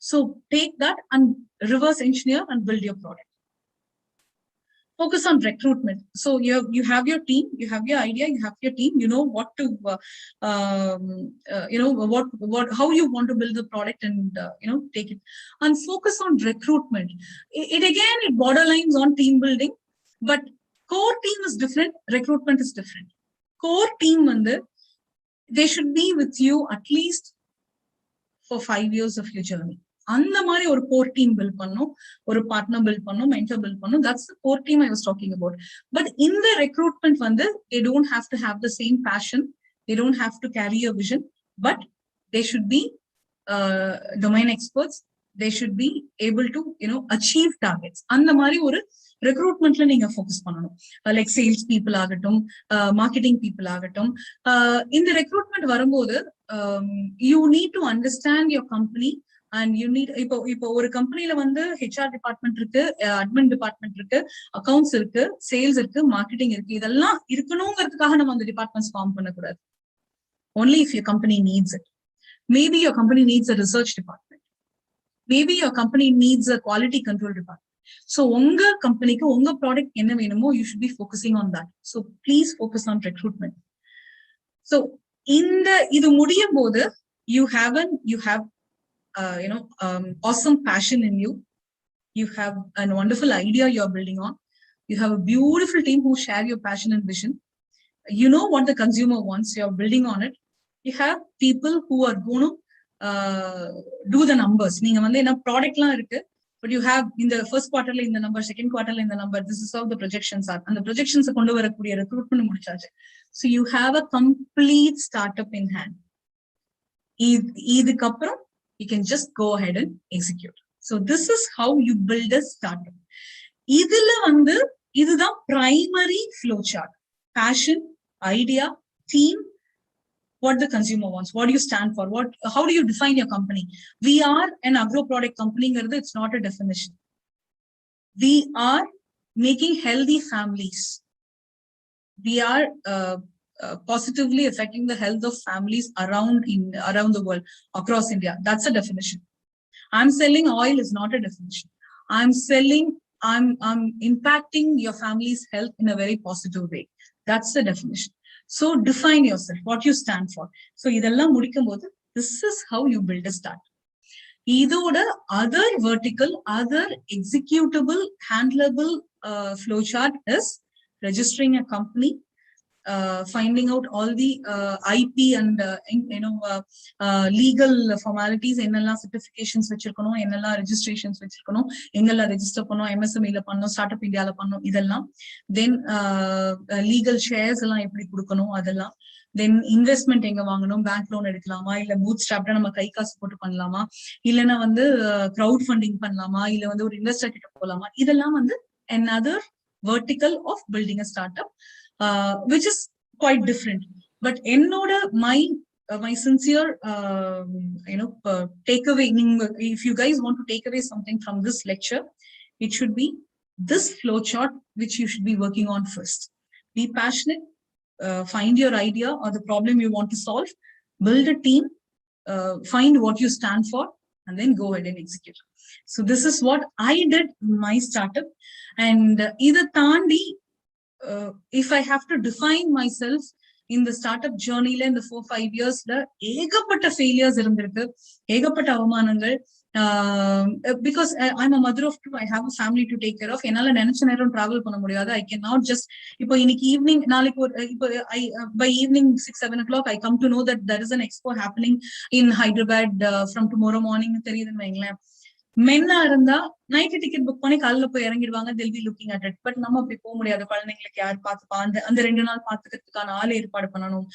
[SPEAKER 1] So take that and reverse engineer and build your product. Focus on recruitment. So you have your team, you have your idea, you have your team, you know what to how you want to build the product and take it, and focus on recruitment. It borderlines on team building, but core team is different, recruitment is different. Core team they should be with you at least for 5 years of your journey. அந்த மாதிரி ஒரு core team build பண்ணும், ஒரு partner build பண்ணும், mentor build பண்ணும். That's the core team I was talking about. But இந்த recruitment they don't have to have the same passion, They don't have to carry a vision, but they should be domain experts. They should be able to, achieve targets. And the mari oru recruitment la neenga focus pananum. Like sales people agatum, marketing people agatum. In the recruitment varumbodhu, you need to understand your company. And you need, இப்போ ஒரு கம்பெனில வந்து HR department இருக்கு, admin department இருக்கு, accounts இருக்கு, sales இருக்கு, marketing இருக்கு. இதெல்லாம் இருக்கணுங்கிறதுக்காக நம்ம அந்த டிபார்ட்மெண்ட்ஸ் ஃபார்ம் பண்ணக்கூடாது. Only if your company needs it. Maybe your company needs a research department. Maybe your company needs a quality control department. So உங்க கம்பெனிக்கு உங்க ப்ராடக்ட் என்ன வேணுமோ, you should be focusing on that. So please focus on recruitment. So இது முடியும் போது you have awesome passion in you. You have a wonderful idea you're building on. You have a beautiful team who share your passion and vision. You know what the consumer wants. You're building on it. You have people who are going to do the numbers. நீங்க வந்து என்ன ப்ராடக்ட்லாம் இருக்கு, but you have in the first quarter in the number, second quarter in the number. This is how the projections are. And the projections கொண்டு வரக்கூடிய recruitment முடிச்சாச்சு. So you have a complete startup in hand. இதுக்கு அப்புறம் you can just go ahead and execute. So this is how you build a startup. இதுதான் primary flow chart. Passion, idea, team, what the consumer wants, what do you stand for, how do you define your company? We are an agro product company, it's not a definition. We are making healthy families. We are positively affecting the health of families around the world, across India. That's a definition. I'm selling oil is not a definition. I'm impacting your family's health in a very positive way. That's the definition. So define yourself, what you stand for. So idella mudikumbodhu, this is how you build a startup. Idoda other vertical, other executable, handleable flowchart is registering a company, finding out all the IP and legal formalities, என்னெல்லாம் certifications வச்சிருக்கணும், என்னெல்லாம் registrations வச்சிருக்கணும், எங்கெல்லாம் register பண்ணணும், MSME ல பண்ணணும், start up இந்தியால பண்ணணும், இதெல்லாம். Then legal shares எல்லாம் எப்படி கொடுக்கணும், அதெல்லாம். Then investment எங்க வாங்கணும், பேங்க் லோன் எடுக்கலாமா, இல்ல பூட் ஸ்ட்ராப்டா நம்ம கை காசு போட்டு பண்ணலாமா, இல்லைன்னா வந்து crowd funding பண்ணலாமா, இல்ல வந்து ஒரு இன்வெஸ்டர் கிட்ட போலாமா, இதெல்லாம் வந்து another vertical of building a startup. Which is quite different. But my sincere takeaway, if you guys want to take away something from this lecture, it should be this flow chart which you should be working on first. Be passionate, find your idea or the problem you want to solve, build a team, find what you stand for, and then go ahead and execute. So this is what I did in my startup. And either Tandi, if I have to define myself in the startup journey in the 4-5 years, ஏகப்பட்ட failures இருந்திருக்கு, ஏகப்பட்ட அவமானங்கள். Because I'm a mother of two, I have a family to take care of. என்னால நினைச்ச நேரம் travel பண்ண முடியாது. I cannot just, இப்போ இன்னைக்கு ஈவினிங், நாளைக்கு by evening 6-7 o'clock I come to know that there is an expo happening in Hyderabad from tomorrow morning தெரியுதுன்னு வைங்களேன். மென்னா இருந்தா நைட்டு டிக்கெட் புக் பண்ணி காலைல போய் இறங்கிடுவாங்க, they'll be looking at it. But நம்ம அப்படி போக முடியாது. குழந்தைங்களுக்கு யார் பார்த்துப்பா, அந்த 2 நாள் பார்த்துக்கிறதுக்கான ஆள் ஏற்பாடு பண்ணணும்,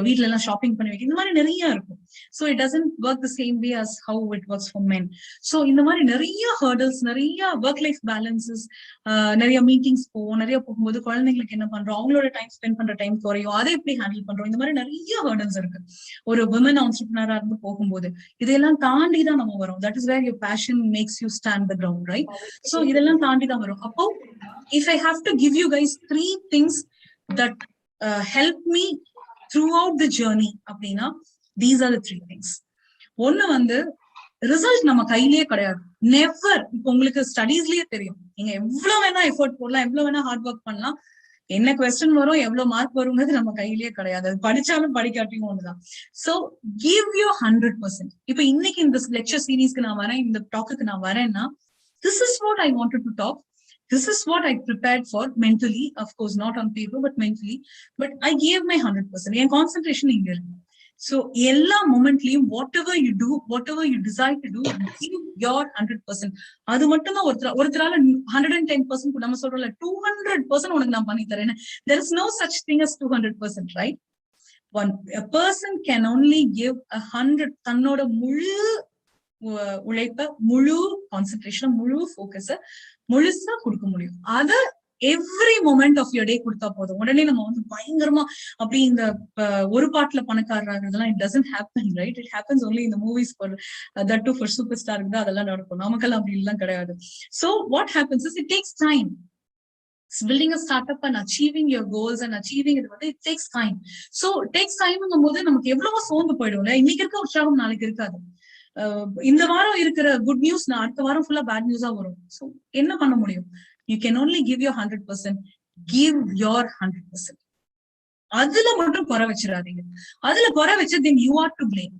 [SPEAKER 1] வீட்டுல எல்லாம் ஷாப்பிங் பண்ணி வைக்க, இந்த மாதிரி நிறைய இருக்கும். So it doesn't work the same way as how it works for men. So இந்த மாதிரி நிறைய hurdles, நிறைய ஒர்க் லைஃப் பேலன்சஸ், நிறைய மீட்டிங்ஸ் போவோம். நிறைய போகும்போது குழந்தைங்களுக்கு என்ன பண்றோம், அவங்களோட டைம் ஸ்பெண்ட் பண்ற டைம் குறையும், அதை எப்படி ஹேண்டில் பண்றோம், இந்த மாதிரி நிறைய ஹர்டல்ஸ் இருக்கு ஒரு விமன் ஆண்டர்பிரினரா இருந்து போகும்போது. இதெல்லாம் தாண்டி தான் நம்ம வரோம். That is where your passion makes you stand the ground, right? So இதெல்லாம் தாண்டி தான் வரும். அப்போ if I have to give you guys 3 things that help me throughout the journey அப்படின்னா, these are the 3 things. ஒண்ணு வந்து ரிசல்ட் நம்ம கையிலேயே கிடையாது. நெவர். இப்போ உங்களுக்கு ஸ்டடீஸ்லயே தெரியும், நீங்க எவ்வளவு வேணா எஃபோர்ட் போடலாம், எவ்வளவு வேணா ஹார்ட் ஒர்க் பண்ணலாம், என்ன கொஸ்டின் வரும், எவ்வளவு மார்க் வருங்கிறது நம்ம கையிலேயே கிடையாது. அது படிச்சாலும் படிக்காட்டியும் ஒண்ணுதான். So give you 100%. இப்ப இன்னைக்கு இந்த லெக்சர் சீரீஸ்க்கு நான் வரேன், இந்த டாக்குக்கு நான் வரேன்னா, this is what I wanted to talk. This is what I prepared for mentally, of course not on paper but mentally, but I gave my 100%. N concentration இங்க இருக்கு. So எல்லா மொமெண்ட்லயும் whatever you do, whatever you decide to do, give your 100%. அது மட்டும் தான் ஒருத்தரால 110% நம்ம சொல்றோம்ல 200% உனக்கு நான் பண்ணி தரேன். There is no such thing as 200%, right? A person can only give 100 தன்னோட முழு உழைப்ப, முழு கான்சென்ட்ரேஷன், முழு ஃபோக்கஸ முழுசா கொடுக்க முடியும். அத every moment of your day கொடுத்தா போதும். உடனே நம்ம வந்து பயங்கரமா அப்படி இந்த ஒரு பாட்டுல பணக்காரராகிறதுலாம் it doesn't happen, right? It happens only இந்த movies for that to for super ஸ்டாருக்கு தான் அதெல்லாம் நடக்கும். நமக்கெல்லாம் அப்படி எல்லாம் கிடையாது. So what happens is it takes time. Building a startup and achieving your goals and achieving it takes time. So it takes time போது நமக்கு எவ்வளவோ சோர்ந்து போயிடும்ல. இன்னைக்கு இருக்க உற்சாகம் நாளைக்கு இருக்காது. இந்த வாரம் இருக்கிற குட் நியூஸ் அடுத்த வாரம் ஃபுல்லா பேட் நியூஸா வரும். சோ என்ன பண்ண முடியும்? You can only give your 100%. Give your 100%. அதுல மட்டும் குறை வச்சிடாதீங்க. அதுல குறை வச்சு then you are to blame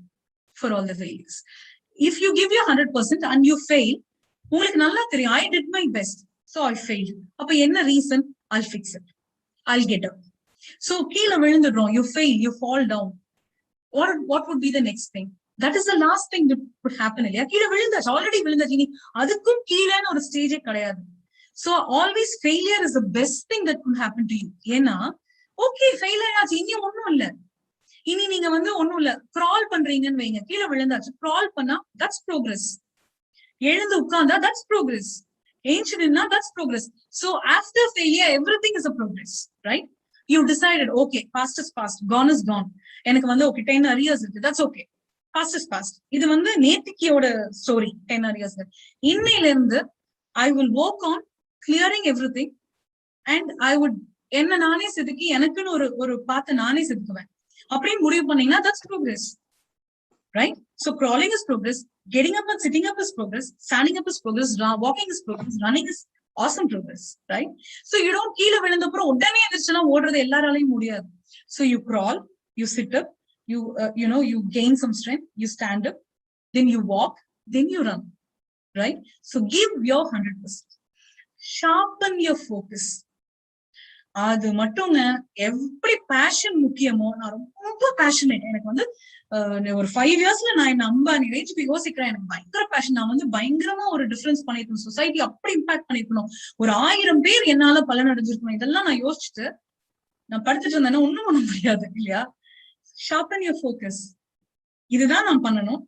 [SPEAKER 1] for all the failures. If you give your 100% and you fail, உங்களுக்கு நல்லா தெரியும் I did my best, so I failed. அப்ப என்ன reason? I'll fix it. I'll get up. So கீழ விழுந்துடுறோம், you fail, you fall down. What would be the next thing? That is the last thing that could happen. இல்லையா? கீழ விழுந்தாச்சு, already விழுந்தாச்சு, நீ அதுக்கும் கீழேன்னு ஒரு ஸ்டேஜே கிடையாது. So always failure is the best thing that could happen to you. ஏன்னா okay failure ஆச்சு, இனி ஒண்ணும் இல்ல, இனி நீங்க வந்து ஒண்ணும் இல்ல, கிரால் பண்றீங்கன்னு வைங்க, கீழே விழுந்தாச்சு, கிரால் பண்ணா தட்ஸ் ப்ரோக்ரஸ். எழுந்து உட்கார்ந்தா தட்ஸ் ப்ரோக்ரஸ். ஏஞ்சி நின்னா that's progress. So after failure everything is a progress, right? You decided okay, past is past, gone is gone. எனக்கு வந்து okay 10 arrears இருக்கு, that's okay, past is past. இது வந்து நேத்திக்கியோட ஸ்டோரி. 10 arrears இன்னையில இருந்து I will work on clearing everything and I would என்ன நானே செதுக்கி எனக்குன்னு ஒரு பார்த்து நானே செதுக்குவேன் அப்படின்னு முடிவு பண்ணீங்கன்னா that's progress, right? So crawling is progress, getting up and sitting up is progress, standing up is progress, walking is progress, running is awesome progress, right? So you don't கீழே விழுந்த அப்புறம் உடனே எந்திரிச்சுலாம் ஓடுறது எல்லாராலையும் முடியாது. So you crawl, you sit up, you gain some strength, you stand up, then you walk, then you run, right? So give your 100%. Sharpen your focus. அது மட்டும்ங்க எப்படி fashion முக்கியமோ, நான் ரொம்ப பேஷனேட். எனக்கு வந்து ஒரு 5 இயர்ஸ்ல நான் என்ன அம்பானி ரேஞ்சுக்கு யோசிக்கிறேன். எனக்கு பயங்கர பேஷன். நான் வந்து பயங்கரமா ஒரு டிஃபரன்ஸ் பண்ணிருக்கணும், சொசைட்டி அப்படி இம்பாக்ட் பண்ணிருக்கணும், ஒரு 1000 பேர் என்னால பலன் அடைஞ்சிருக்கணும். இதெல்லாம் நான் யோசிச்சுட்டு நான் படுத்துட்டு இருந்தேன்னா ஒண்ணும் பண்ண முடியாது இல்லையா? Sharpen your focus. இதுதான் நான் பண்ணணும்,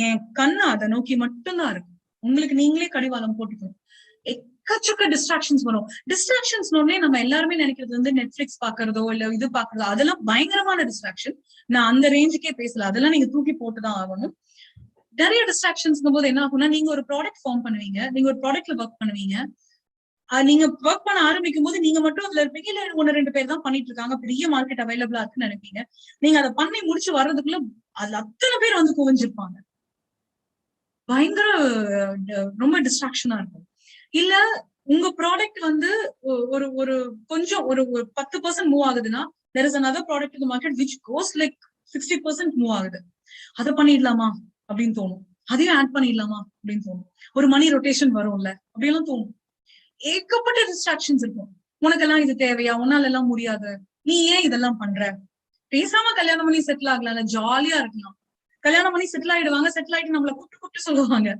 [SPEAKER 1] என் கண்ணு அதை நோக்கி மட்டும்தான் இருக்கு. உங்களுக்கு நீங்களே கடிவாளம் போட்டுக்கணும். எக்கச்சக்க டிஸ்ட்ராக்ஷன்ஸ் வரும். டிஸ்ட்ராக்ஷன்ஸ் நம்ம எல்லாருமே நினைக்கிறது வந்து நெட்ஃபிளிக்ஸ் பாக்குறதோ இல்ல இது பாக்குறதோ, அதெல்லாம் பயங்கரமான டிஸ்ட்ராக்ஷன். நான் அந்த ரேஞ்சுக்கே பேசல, அதெல்லாம் நீங்க தூக்கி போட்டுதான் ஆகணும். நிறைய டிஸ்ட்ராக்ஷன்ஸ் போது என்ன ஆகும்னா, நீங்க ஒரு ப்ராடக்ட் ஃபார்ம் பண்ணுவீங்க, நீங்க ஒரு ப்ராடக்ட்ல ஒர்க் பண்ணுவீங்க. நீங்க ஒர்க் பண்ண ஆரம்பிக்கும் போது நீங்க மட்டும் அதுல இருப்பீங்க, இல்ல 1-2 பேர் தான் பண்ணிட்டு இருக்காங்க, பெரிய மார்க்கெட் அவைலபிளா இருக்குன்னு நினைப்பீங்க. நீங்க அதை பண்ணி முடிச்சு வர்றதுக்குள்ள அதுல அத்தனை பேர் வந்து குவிஞ்சிருப்பாங்க. பயங்கர ரொம்ப டிஸ்ட்ராக்ஷனா இருக்கும். இல்ல உங்க ப்ராடக்ட் வந்து ஒரு கொஞ்சம் ஒரு 10% மூவ் ஆகுதுன்னா, there is another product in the market which goes like 60% move ஆகுது. அதை பண்ணிடலாமா அப்படின்னு தோணும், அதையும் ஆட் பண்ணிடலாமா அப்படின்னு தோணும், ஒரு மணி ரொட்டேஷன் வரும்ல அப்படியெல்லாம் தோணும். ஏகப்பட்ட டிஸ்ட்ராக்ஷன்ஸ் இருக்கும். உனக்கெல்லாம் இது தேவையா, உன்னால எல்லாம் முடியாது, நீ ஏன் இதெல்லாம் பண்ற, பேசாம கல்யாணம் பண்ணி செட்டில் ஆகலாம், ஜாலியா இருக்கலாம். கல்யாணம் பண்ணி செட்டில் ஆயிடுவாங்க, செட்டில் ஆயிட்டு நம்மள கூப்பிட்டு சொல்லுவாங்க,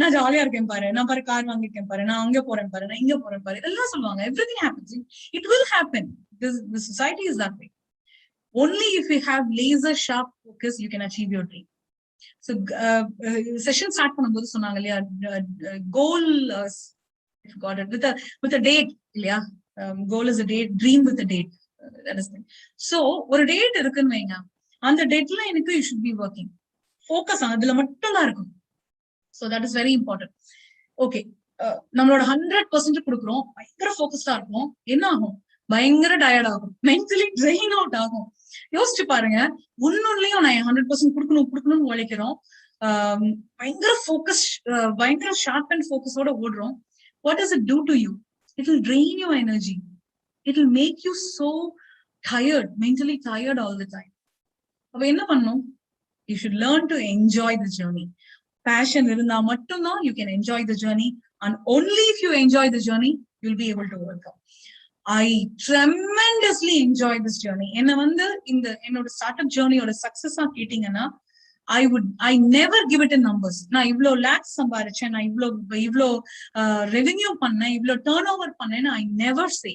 [SPEAKER 1] நான் ஜாலியா இருக்கேன் பாரு, நான் பாரு கார் வாங்கிருக்கேன் பாரு, நான் அங்க போறேன் பாரு, நான் இங்க போறேன் பாரு, இதெல்லாம் சொல்லுவாங்க. Everything happens. It will happen. The society is that way. Only if you have laser sharp focus you can achieve your dream. So session start பண்ணும்போது சொன்னாங்க இல்லையா, goal got it with a date இல்லையா? Goal is a date, dream with a date. That is thing. So ஒரு date இருக்குன்னு வைங்க, அந்த டேட்ல எனக்கு you should be working. Focus அதுல மட்டும் தான் இருக்கும். So that is very important. Okay, நம்மளோட 100% கொடுக்குறோம், பயங்கர ஃபோக்கஸ்டா இருக்கும், என்ன ஆகும்? பயங்கர டயர்ட் ஆகும், மென்டலி ட்ரெயின் அவுட் ஆகும். யோசிச்சு பாருங்க, ஒன்னுலயும் நான் 100% கொடுக்கணும்னு உழைக்கிறோம், பயங்கர ஃபோக்கஸ், பயங்கர ஷார்ப் அண்ட் ஃபோக்கஸோட ஓடுறோம். What does it do to you? It will drain your energy. It will make you so tired, mentally tired all the time. அப்ப என்ன பண்ணணும்? You should learn to enjoy the journey. Passion இருந்தா மட்டும்தான் you can enjoy the journey, and only if you enjoy the journey you'll be able to overcome. I tremendously enjoy this journey. என்ன வந்து என்னோட startup ஜேர்னியோட சக்சஸா கேட்டீங்கன்னா, I never give it in numbers. நான் இவ்ளோ லேக்ஸ் சம்பாரிச்சேன், நான் இவ்ளோ ரெவென்யூ பண்ணேன், இவ்ளோ டர்ன் ஓவர் பண்ணேன்னு I never say,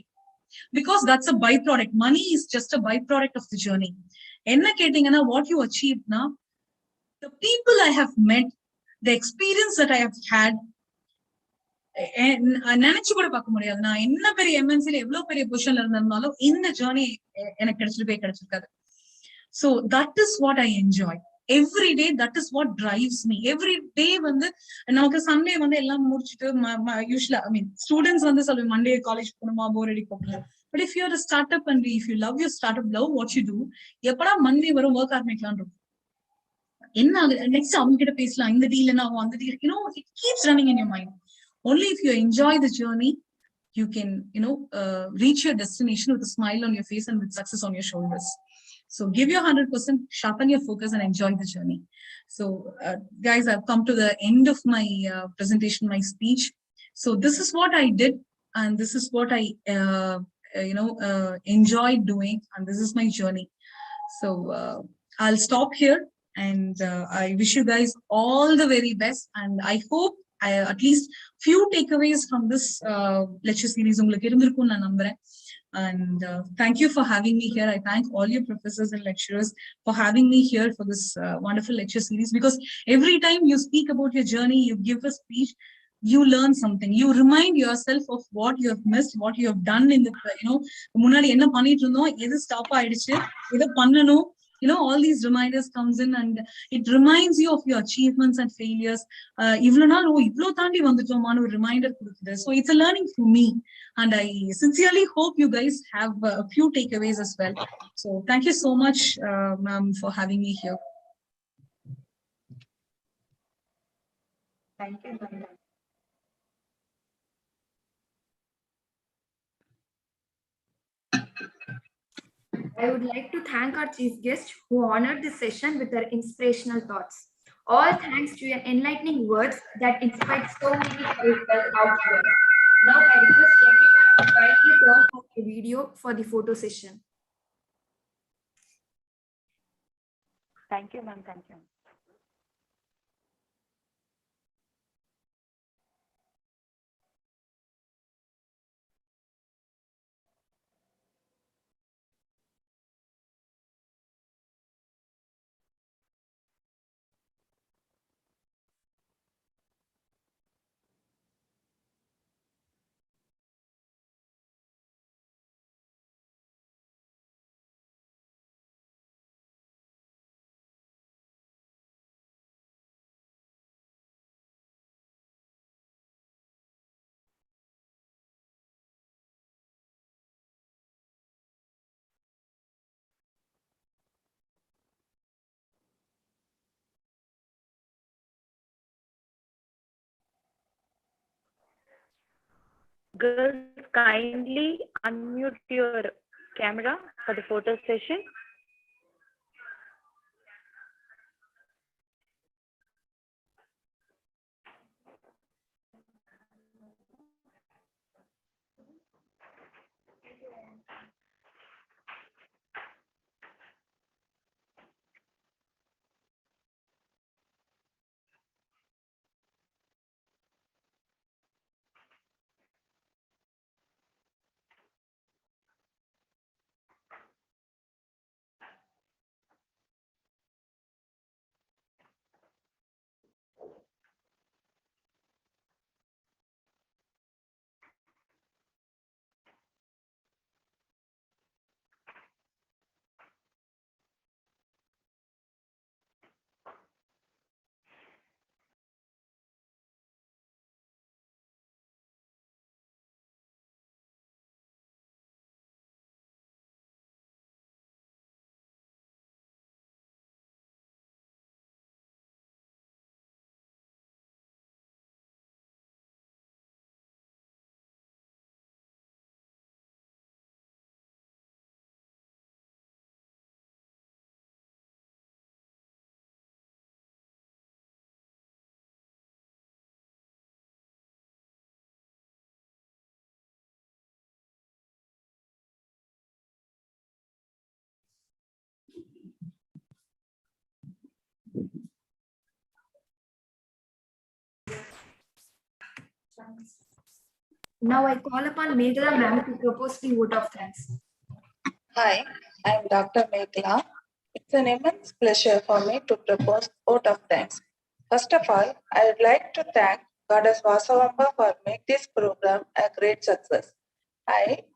[SPEAKER 1] because that's a byproduct. Money is just a byproduct of the journey. என்ன கேட்டீங்கன்னா what you achieved now, the people I have met, the experience that I have had, நினைச்சு கூட பார்க்க முடியாது. நான் என்ன பெரிய எம்என்சில எவ்வளவு பெரிய பொசிஷன்ல இருந்திருந்தாலும் இந்த ஜேர்னி எனக்கு கிடைச்சிருக்காது. So that is what I enjoy. Every day that is what drives me. Every day வந்து நமக்கு சண்டே வந்து எல்லாம் முடிச்சுட்டு யூஸ்வலா ஐ மீன் ஸ்டூடெண்ட்ஸ் வந்து சொல்லுவாங்க மண்டே காலேஜ் போகணுமா போர் அடி போகல. But if your startup and if you love your startup, love what you do, எப்படா மண்டே வரும் ஒர்க் ஆரம்பிக்கலாம் இருக்கும். என்ன ஆகுது நெக்ஸ்ட் அவங்க கிட்ட பேசலாம், இந்த டீல் என்ன ஆகும், அந்த deal, it keeps running in your mind. Only if you enjoy the journey, you can reach your destination with a smile on your face and with success on your shoulders. So give your 100%, sharpen your focus, and enjoy the journey. So guys, I've come to the end of my presentation, my speech. So this is what I did, and this is what I enjoyed doing, and this is my journey. So I'll stop here, and I wish you guys all the very best, and I hope at least few takeaways from this lecture series உங்களுக்கு இருந்திருக்கும் நான் நம்புறேன். And thank you for having me here. I thank all your professors and lecturers for having me here for this wonderful lecture series, because every time you speak about your journey, you give a speech, you learn something, you remind yourself of what you have missed, what you have done in the முன்னாடி என்ன பண்ணிட்டு இருந்தோம், எது stop ஆயிடுச்சு, எதை பண்ணணும், all these reminders comes in, and it reminds you of your achievements and failures. இவ்வளவு நாள் இவ்வளவு தாண்டி வந்துட்டோமான ஒரு ரிமைண்டர் கொடுக்குது. So it's a learning for me, and I sincerely hope you guys have a few takeaways as well. So thank you so much, ma'am, for having me here.
[SPEAKER 2] Thank you. I would like to thank our chief guest who honored this session with their inspirational thoughts. All thanks to your enlightening words that inspired so many people out there. Now I request everyone to kindly turn off the video for the photo session.
[SPEAKER 3] Thank you, ma'am. Thank you. Girls, kindly unmute your camera for the photo session.
[SPEAKER 2] Now I call upon Meghla ma'am to propose the vote of thanks.
[SPEAKER 4] Hi, I'm Dr. Meghla. It's an immense pleasure for me to propose vote of thanks. First of all, I would like to thank Goddess Vasavamba for making this program a great success.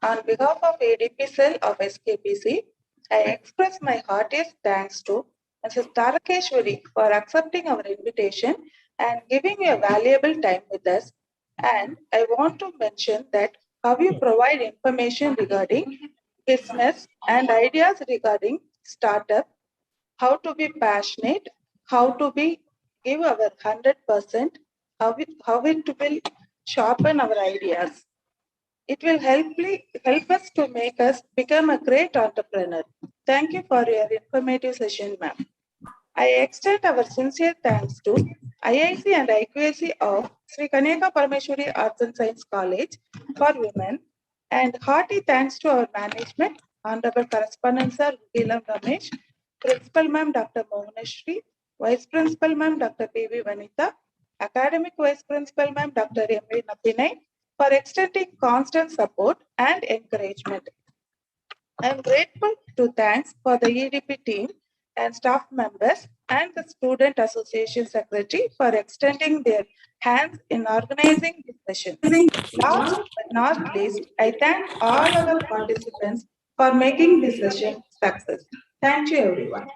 [SPEAKER 4] On behalf of ADP cell of SKPC, I express my heartiest thanks to Mrs. Tarakeshwari for accepting our invitation and giving a valuable time with us. And I want to mention that how you provide information regarding business and ideas regarding startup, how to be passionate, how to be give our 100%, how it will sharpen our ideas. It will help us to make us become a great entrepreneur. Thank you for your informative session, ma'am. I extend our sincere thanks to IIC and IQAC of Sri Kanyaka Parameshwari Arts and Science College for Women, and hearty thanks to our management, Honorable Correspondent Sir Gilam Ramesh, Principal Ma'am Dr. Mohaneshri, Vice Principal Ma'am Dr. P.V. Vanitha, Academic Vice Principal Ma'am Dr. M.V. Napinai for extending constant support and encouragement. I am grateful to thanks for the EDP team and staff members and the Student Association Secretary for extending their hands in organizing this session. Last but not least, I thank all our participants for making this session success. Thank you, everyone.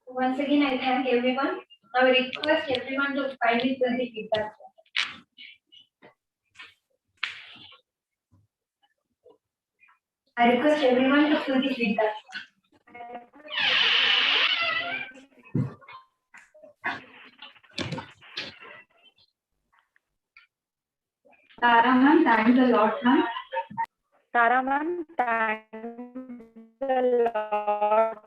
[SPEAKER 2] Once again, I thank everyone. I request everyone to kindly fill the feedback. I request everyone to fill the feedback. Tara ma'am, thanks a lot, ma'am.
[SPEAKER 3] Tara ma'am, thanks a lot,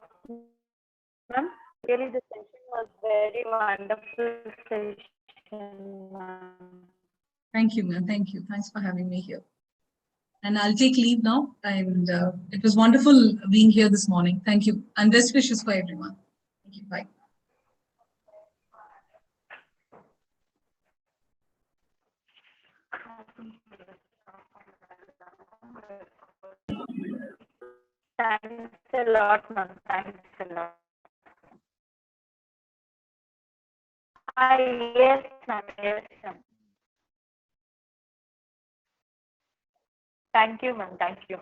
[SPEAKER 3] ma'am. Really, the session was very wonderful session, ma'am.
[SPEAKER 1] Thank you, ma'am. Thank you. Thanks for having me here. And I'll take leave now. And it was wonderful being here this morning. Thank you. And best wishes for everyone. Thank you. Bye.
[SPEAKER 3] Thanks a lot, ma'am. Thanks a lot. Yes, ma'am. Yes, ma'am. Thank you, ma'am. Thank you.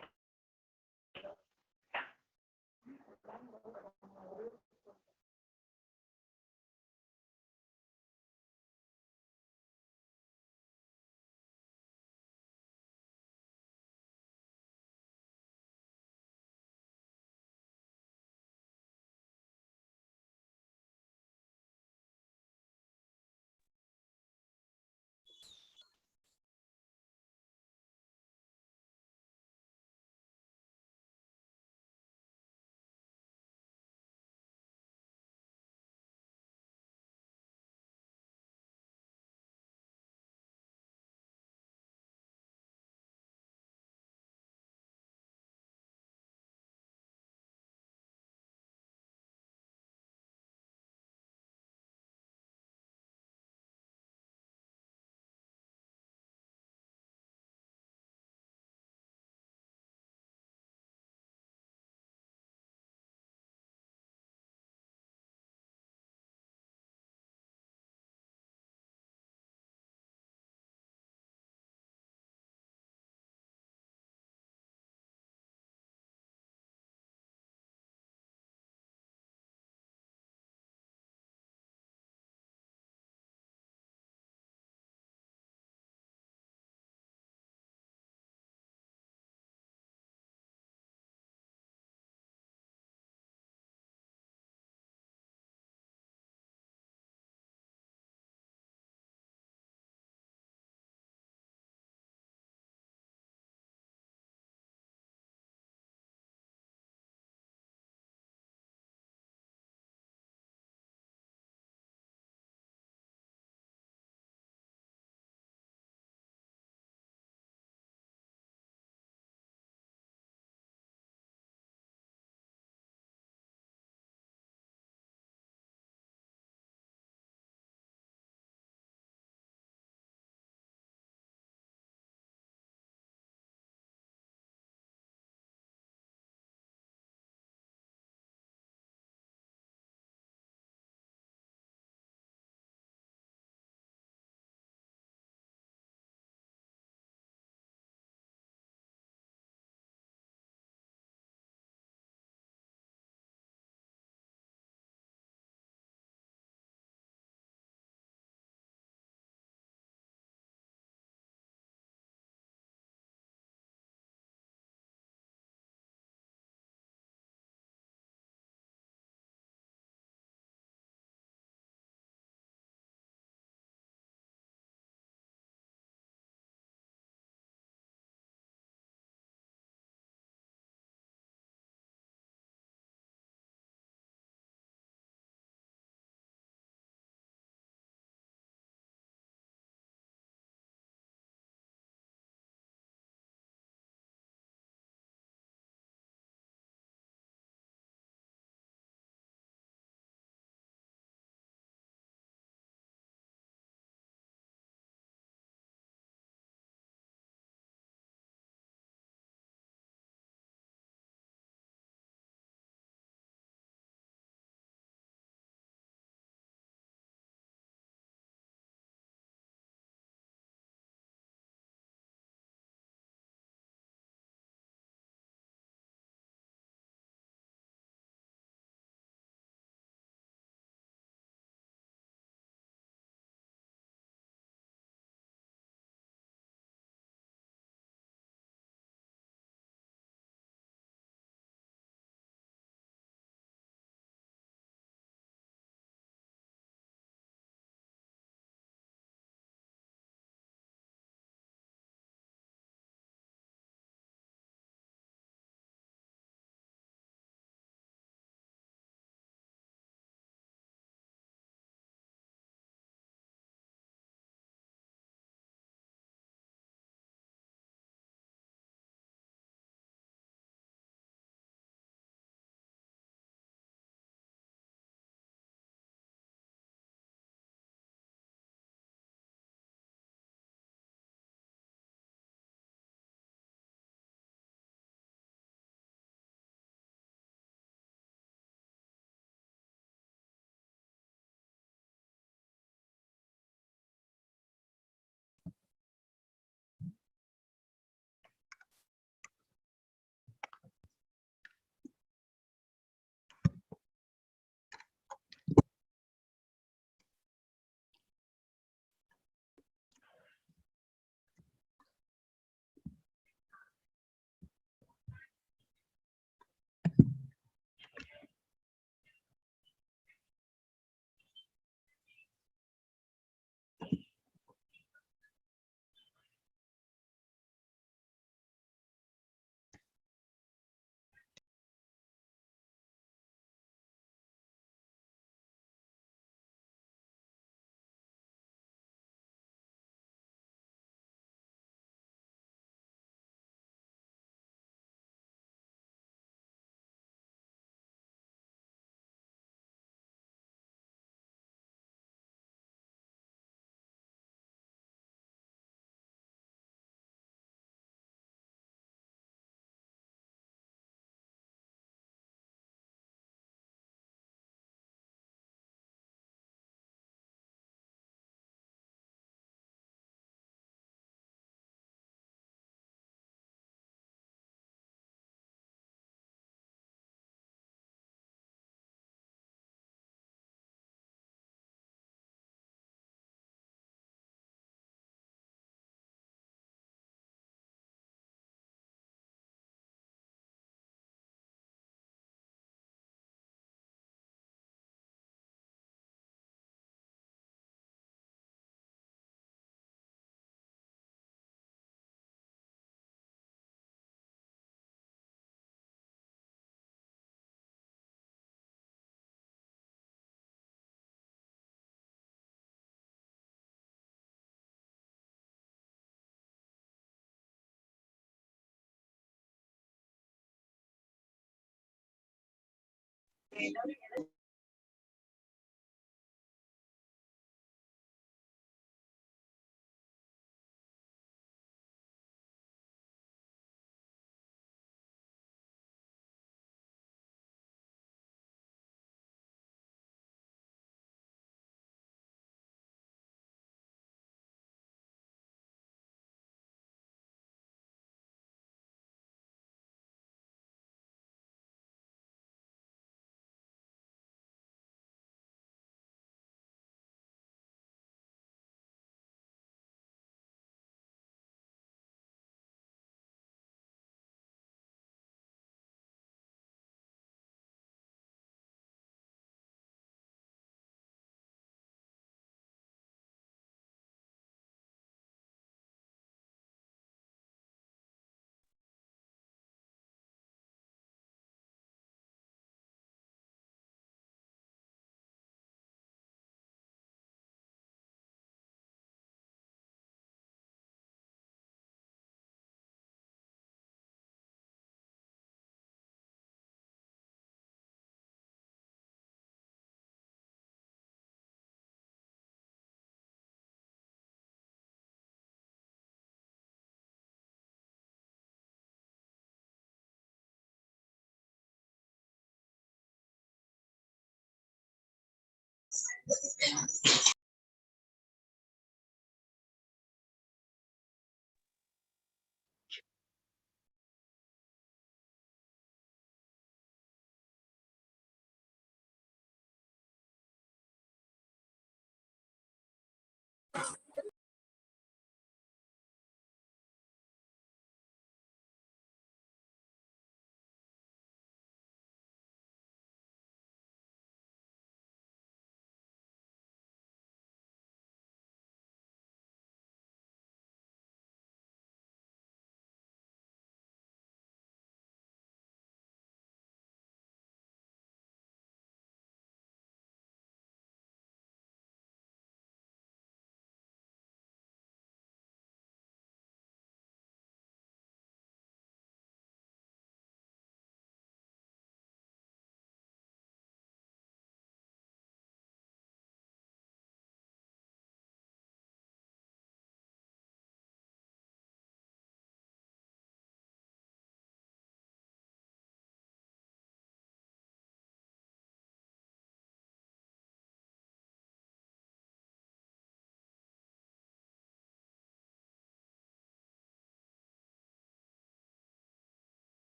[SPEAKER 5] Wait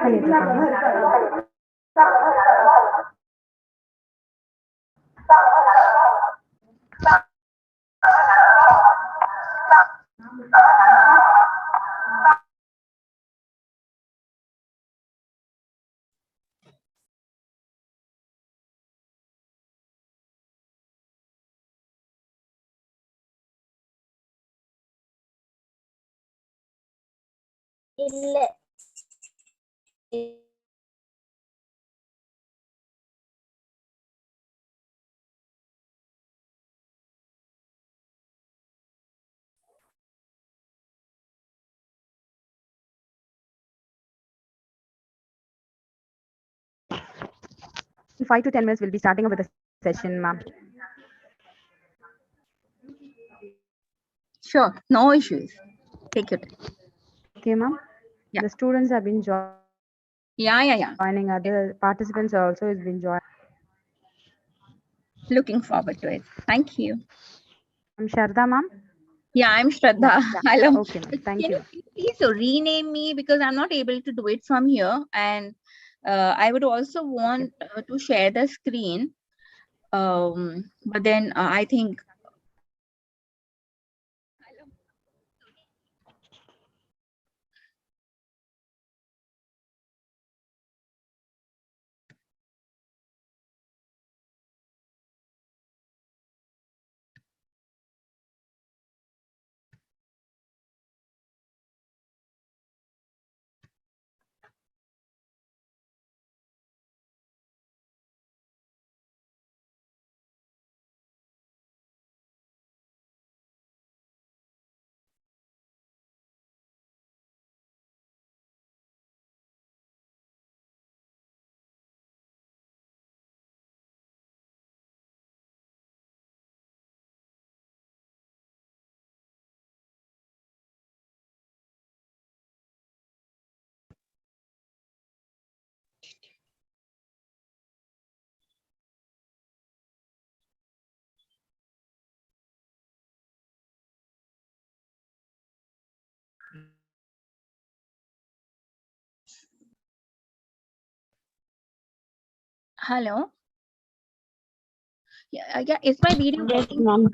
[SPEAKER 5] பண்ணிட்டு இருக்காங்க.
[SPEAKER 3] இல்ல.
[SPEAKER 5] In 5 to 10 minutes, we'll be starting up with the session, ma'am.
[SPEAKER 6] Sure, no issues. Take it.
[SPEAKER 5] Okay, ma'am.
[SPEAKER 6] Yeah.
[SPEAKER 5] The students have been
[SPEAKER 6] Yeah.
[SPEAKER 5] joining. Other participants also has been joining.
[SPEAKER 6] Looking forward to it. Thank you.
[SPEAKER 5] I'm Sharda, ma'am.
[SPEAKER 6] Yeah, I'm Shraddha.
[SPEAKER 5] Yeah.
[SPEAKER 6] Hello.
[SPEAKER 5] Okay, ma'am. Thank
[SPEAKER 6] Can
[SPEAKER 5] you.
[SPEAKER 6] you please rename me because I'm not able to do it from here, and I would also want to share the screen. But then I think Hello. Yeah, is my video
[SPEAKER 5] Yes,
[SPEAKER 6] working?
[SPEAKER 5] ma'am.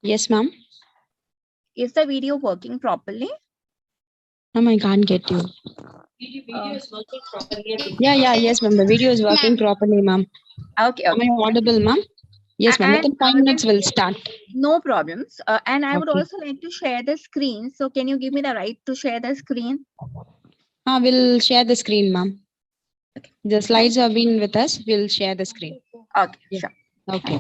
[SPEAKER 5] Yes, ma'am.
[SPEAKER 6] Is the video working properly?
[SPEAKER 5] Ma'am, I can't get you. Yeah, yes, ma'am. The video is working properly, ma'am.
[SPEAKER 6] Okay,
[SPEAKER 5] Am I audible, ma'am? Yes, ma'am.
[SPEAKER 6] And
[SPEAKER 5] Within 5 minutes, we'll start.
[SPEAKER 6] no problems. And I would
[SPEAKER 5] Okay.
[SPEAKER 6] also like to share the screen. So can you give me the right to share the screen?
[SPEAKER 5] We'll share the screen, ma'am. The slides have been with us. We'll share the screen.
[SPEAKER 6] Okay,
[SPEAKER 5] Yeah.
[SPEAKER 6] sure.
[SPEAKER 5] Okay.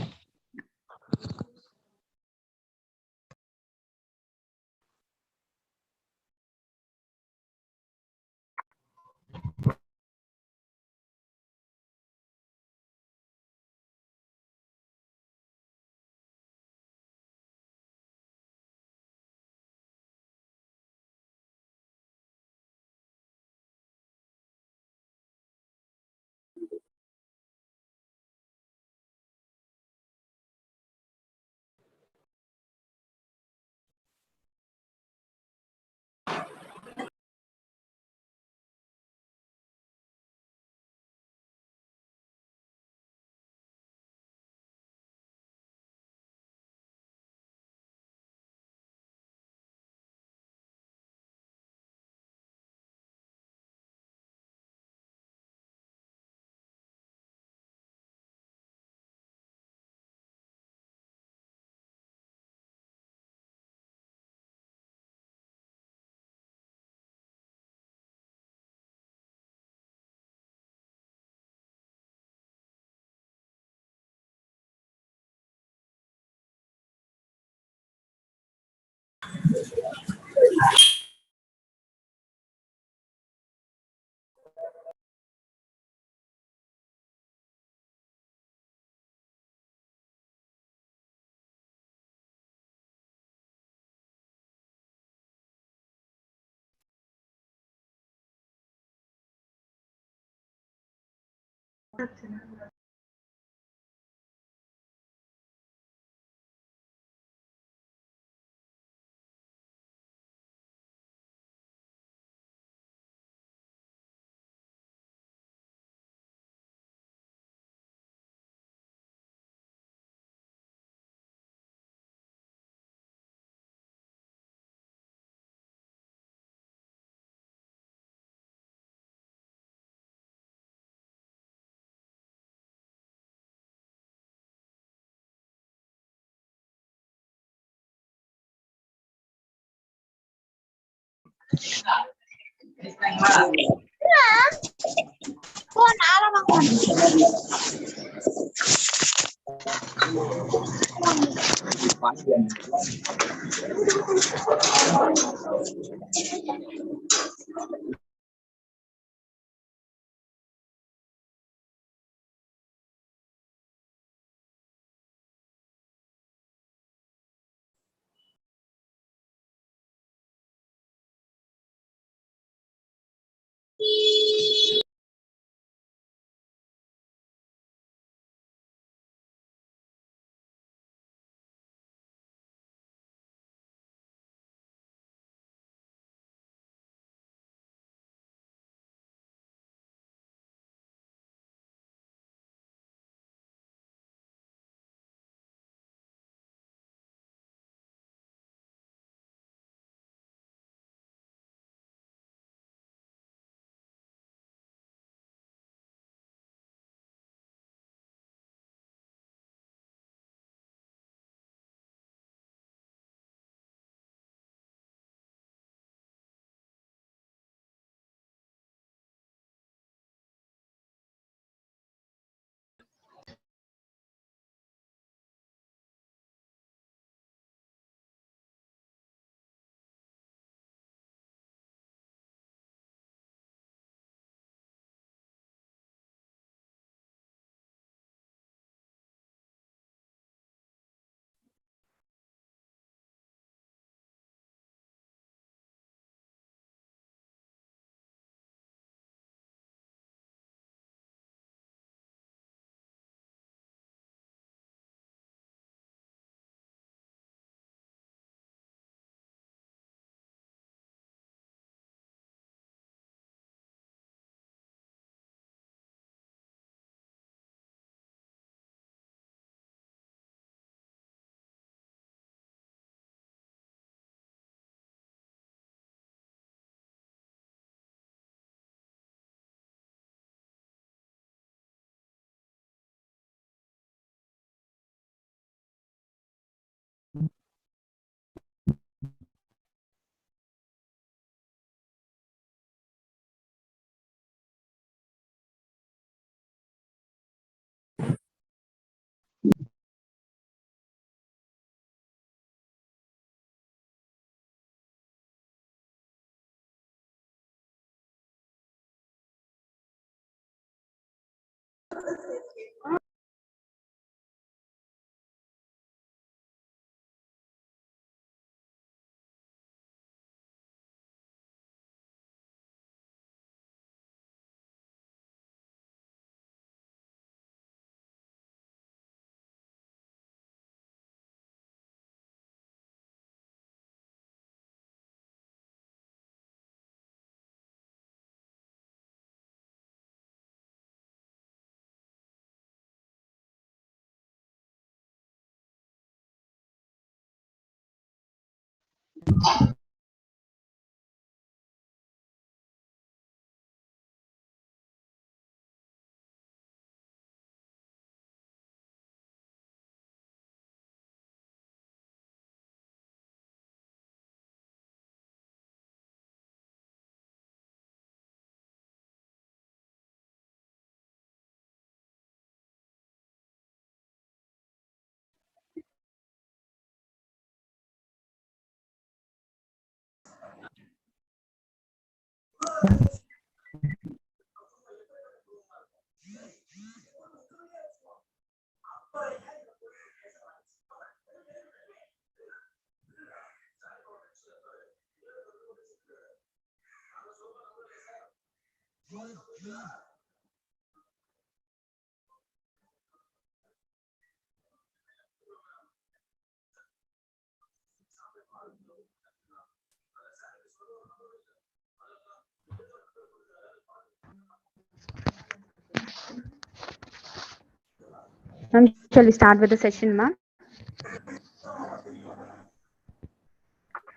[SPEAKER 5] Ma'am, shall we start with the session, ma'am?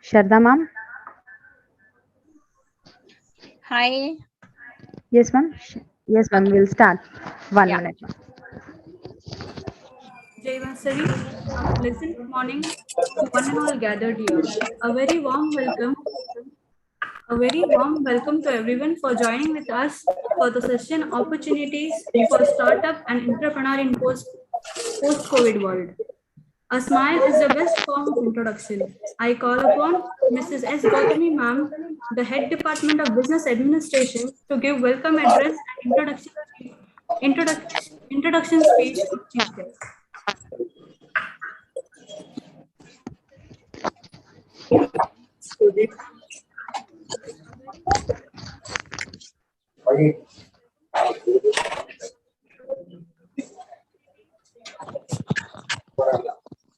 [SPEAKER 5] Sharda, ma'am?
[SPEAKER 6] Hi.
[SPEAKER 5] Yes, ma'am. Yes, ma'am.
[SPEAKER 6] Okay.
[SPEAKER 5] We'll start. One
[SPEAKER 6] Yeah.
[SPEAKER 5] minute, ma'am.
[SPEAKER 7] Jaivasavi, a pleasant morning to one and all gathered here. A very warm welcome, a very warm welcome to everyone for joining with us for the session Opportunities for Startup and Entrepreneur in Post-COVID World. A smile is the best form of introduction. I call upon Mrs. S. Gautami Ma'am, the Head Department of Business Administration, to give welcome address and introduction speech of Chief Guest.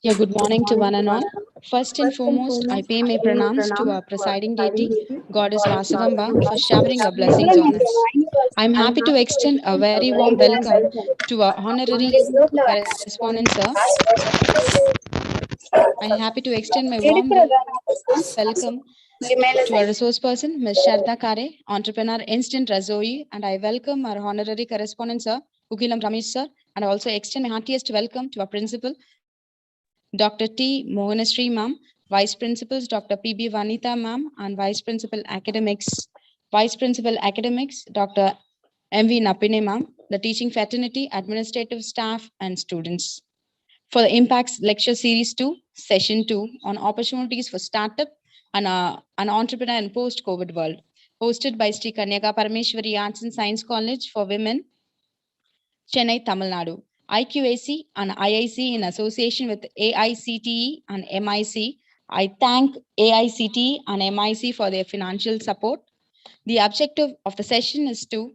[SPEAKER 5] Yeah, good morning to one and all. First and foremost, I pay my pranams to our presiding deity, Goddess Vasavamba, for showering her blessings on us. I'm happy to extend a very warm welcome to our honorary correspondent, sir. I'm happy to extend my warm welcome to our resource person, Ms. Sharda Kare, entrepreneur Instant Razoi, and I welcome our honorary correspondent, sir, Ukilam Ramesh, sir, and I also extend my heartiest welcome to our principal, Dr. T. Mohanasri, ma'am, Vice Principals, Dr. P.B. Vanita, ma'am, and Vice Principal Academics, Dr. M.V. Napine, ma'am, the teaching fraternity, administrative staff, and students. For the Impacts Lecture Series 2, Session 2, on opportunities for startup and an entrepreneur in post-COVID world, hosted by Sri Kanyaka Parameshwari Arts and Science College for Women, Chennai, Tamil Nadu. IQAC and IIC in association with AICTE and MIC. I thank AICTE and MIC for their financial support. The objective of the session is to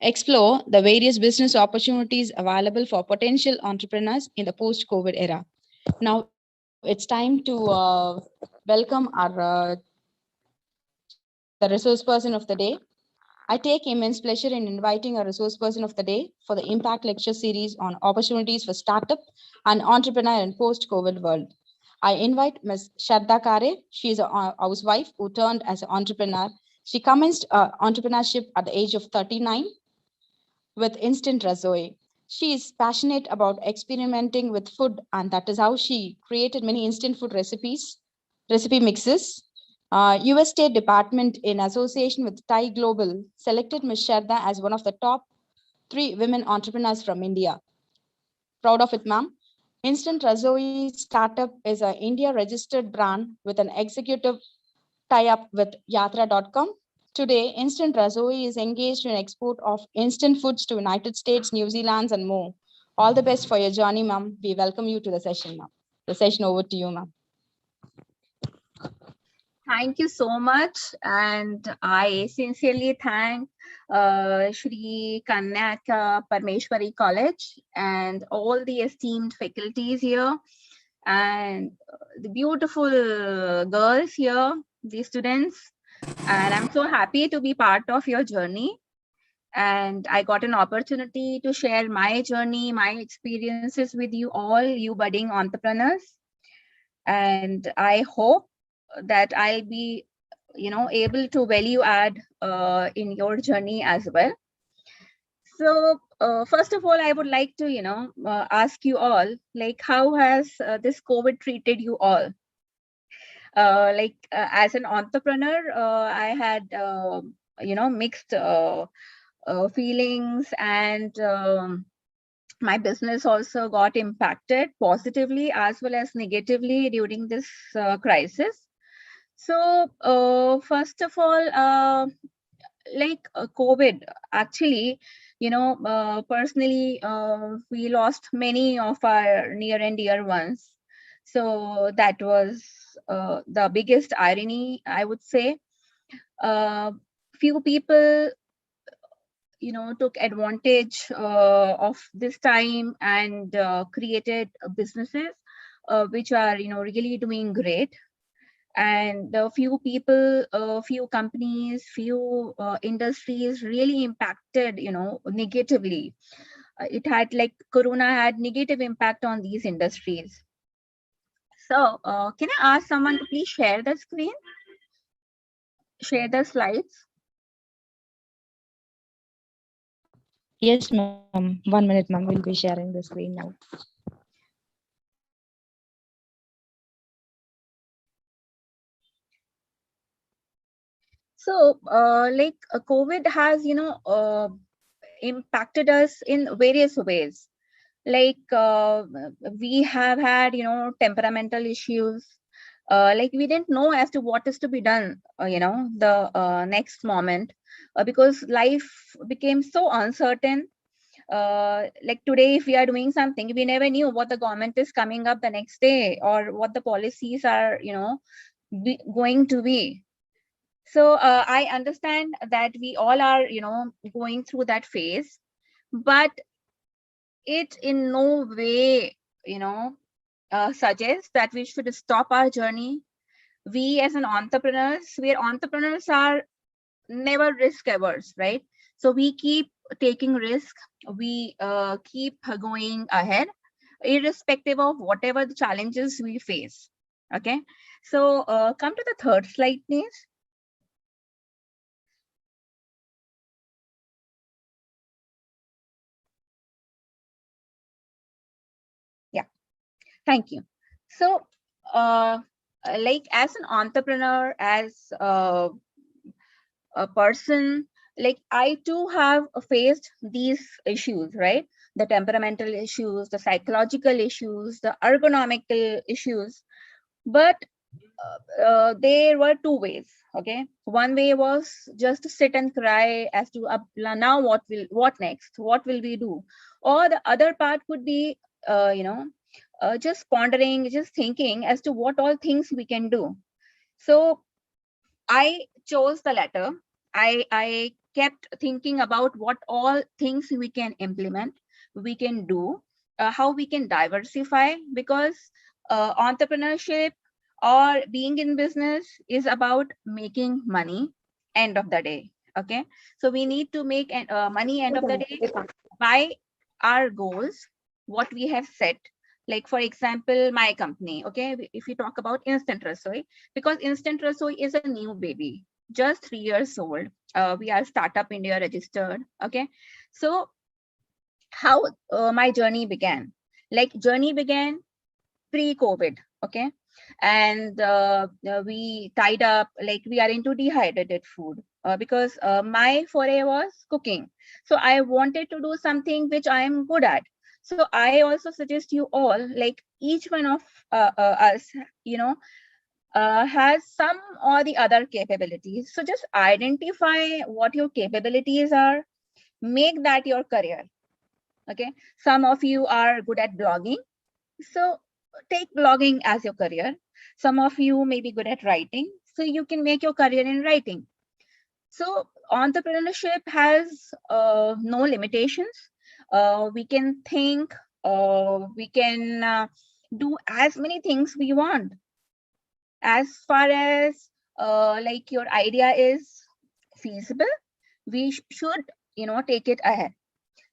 [SPEAKER 5] explore the various business opportunities available for potential entrepreneurs in the post-COVID era. Now it's time to welcome our the resource person of the day. I take immense pleasure in inviting a resource person of the day for the Impact Lecture Series on opportunities for startup and entrepreneur in post-COVID world. I invite Ms. Shraddha Kare. She is a housewife who turned as an entrepreneur. She commenced entrepreneurship at the age of 39 with Instant Razoi. She is passionate about experimenting with food, and that is how she created many instant food recipe mixes. US State Department, in association with Thai Global, selected Ms. Sharda as one of the top 3 women entrepreneurs from India. Proud of it, ma'am. Instant Razoi startup is an India registered brand with an executive tie-up with Yatra.com. Today, Instant Razoi is engaged in export of instant foods to United States, New Zealand, and more. All the best for your journey, ma'am. We welcome you to the session, ma'am. The session over to you, ma'am.
[SPEAKER 6] Thank you so much. And I sincerely thank Shri Kanyaka Parmeshwari College and all the esteemed faculties here and the beautiful girls here, the students. And I'm so happy to be part of your journey. And I got an opportunity to share my journey, my experiences with you all, you budding entrepreneurs. And I hope that I'll be, able to value add in your journey as well. So first of all, I would like to, ask you all, like, how has this COVID treated you all? As an entrepreneur, I had, mixed feelings, and my business also got impacted positively as well as negatively during this crisis. So first of all, COVID, actually, personally, we lost many of our near and dear ones. So that was the biggest irony, I would say. Few people, took advantage of this time and created businesses which are, really doing great. And a few people, few companies, few industries really impacted, negatively. It had, like, Corona had negative impact on these industries. So can I ask someone to please share the screen? Share the slides.
[SPEAKER 5] Yes, ma'am. 1 minute, ma'am. We'll be sharing the screen now.
[SPEAKER 6] So COVID has, impacted us in various ways. Like we have had, temperamental issues. Like we didn't know as to what is to be done, the next moment, because life became so uncertain. Like today, if we are doing something, we never knew what the government is coming up the next day or what the policies are, going to be. So I understand that we all are, going through that phase, but it in no way, suggests that we should stop our journey. We as an entrepreneurs are never risk averse, right? So we keep taking risk. We keep going ahead, irrespective of whatever the challenges we face. Okay. So come to the third slide, please. Yeah. Thank you. So, like as an entrepreneur, as a person, like I too have faced these issues, right? The temperamental issues, the psychological issues, the ergonomical issues. But there were two ways. Okay, one way was just to sit and cry as to now what next, what will we do, or the other part would be just pondering, just thinking as to what all things we can do. So I chose the latter. I kept thinking about what all things we can implement, we can do, how we can diversify, because entrepreneurship or being in business is about making money end of the day. Okay, so we need to make money end of the day by our goals, what we have set. Like for example, my company, okay, if we talk about Instant Rasoi, because Instant Rasoi is a new baby, just 3 years old. We are Startup India registered. Okay, so how my journey began? Like journey began pre-COVID. Okay, and we tied up, like we are into dehydrated food because my foray was cooking. So I wanted to do something which I am good at. So I also suggest you all, like each one of us, has some or the other capabilities. So just identify what your capabilities are, make that your career. Okay, some of you are good at blogging, so take blogging as your career. Some of you may be good at writing, so you can make your career in writing. So entrepreneurship has no limitations. We can think, we can do as many things we want. As far as like your idea is feasible, we should, take it ahead.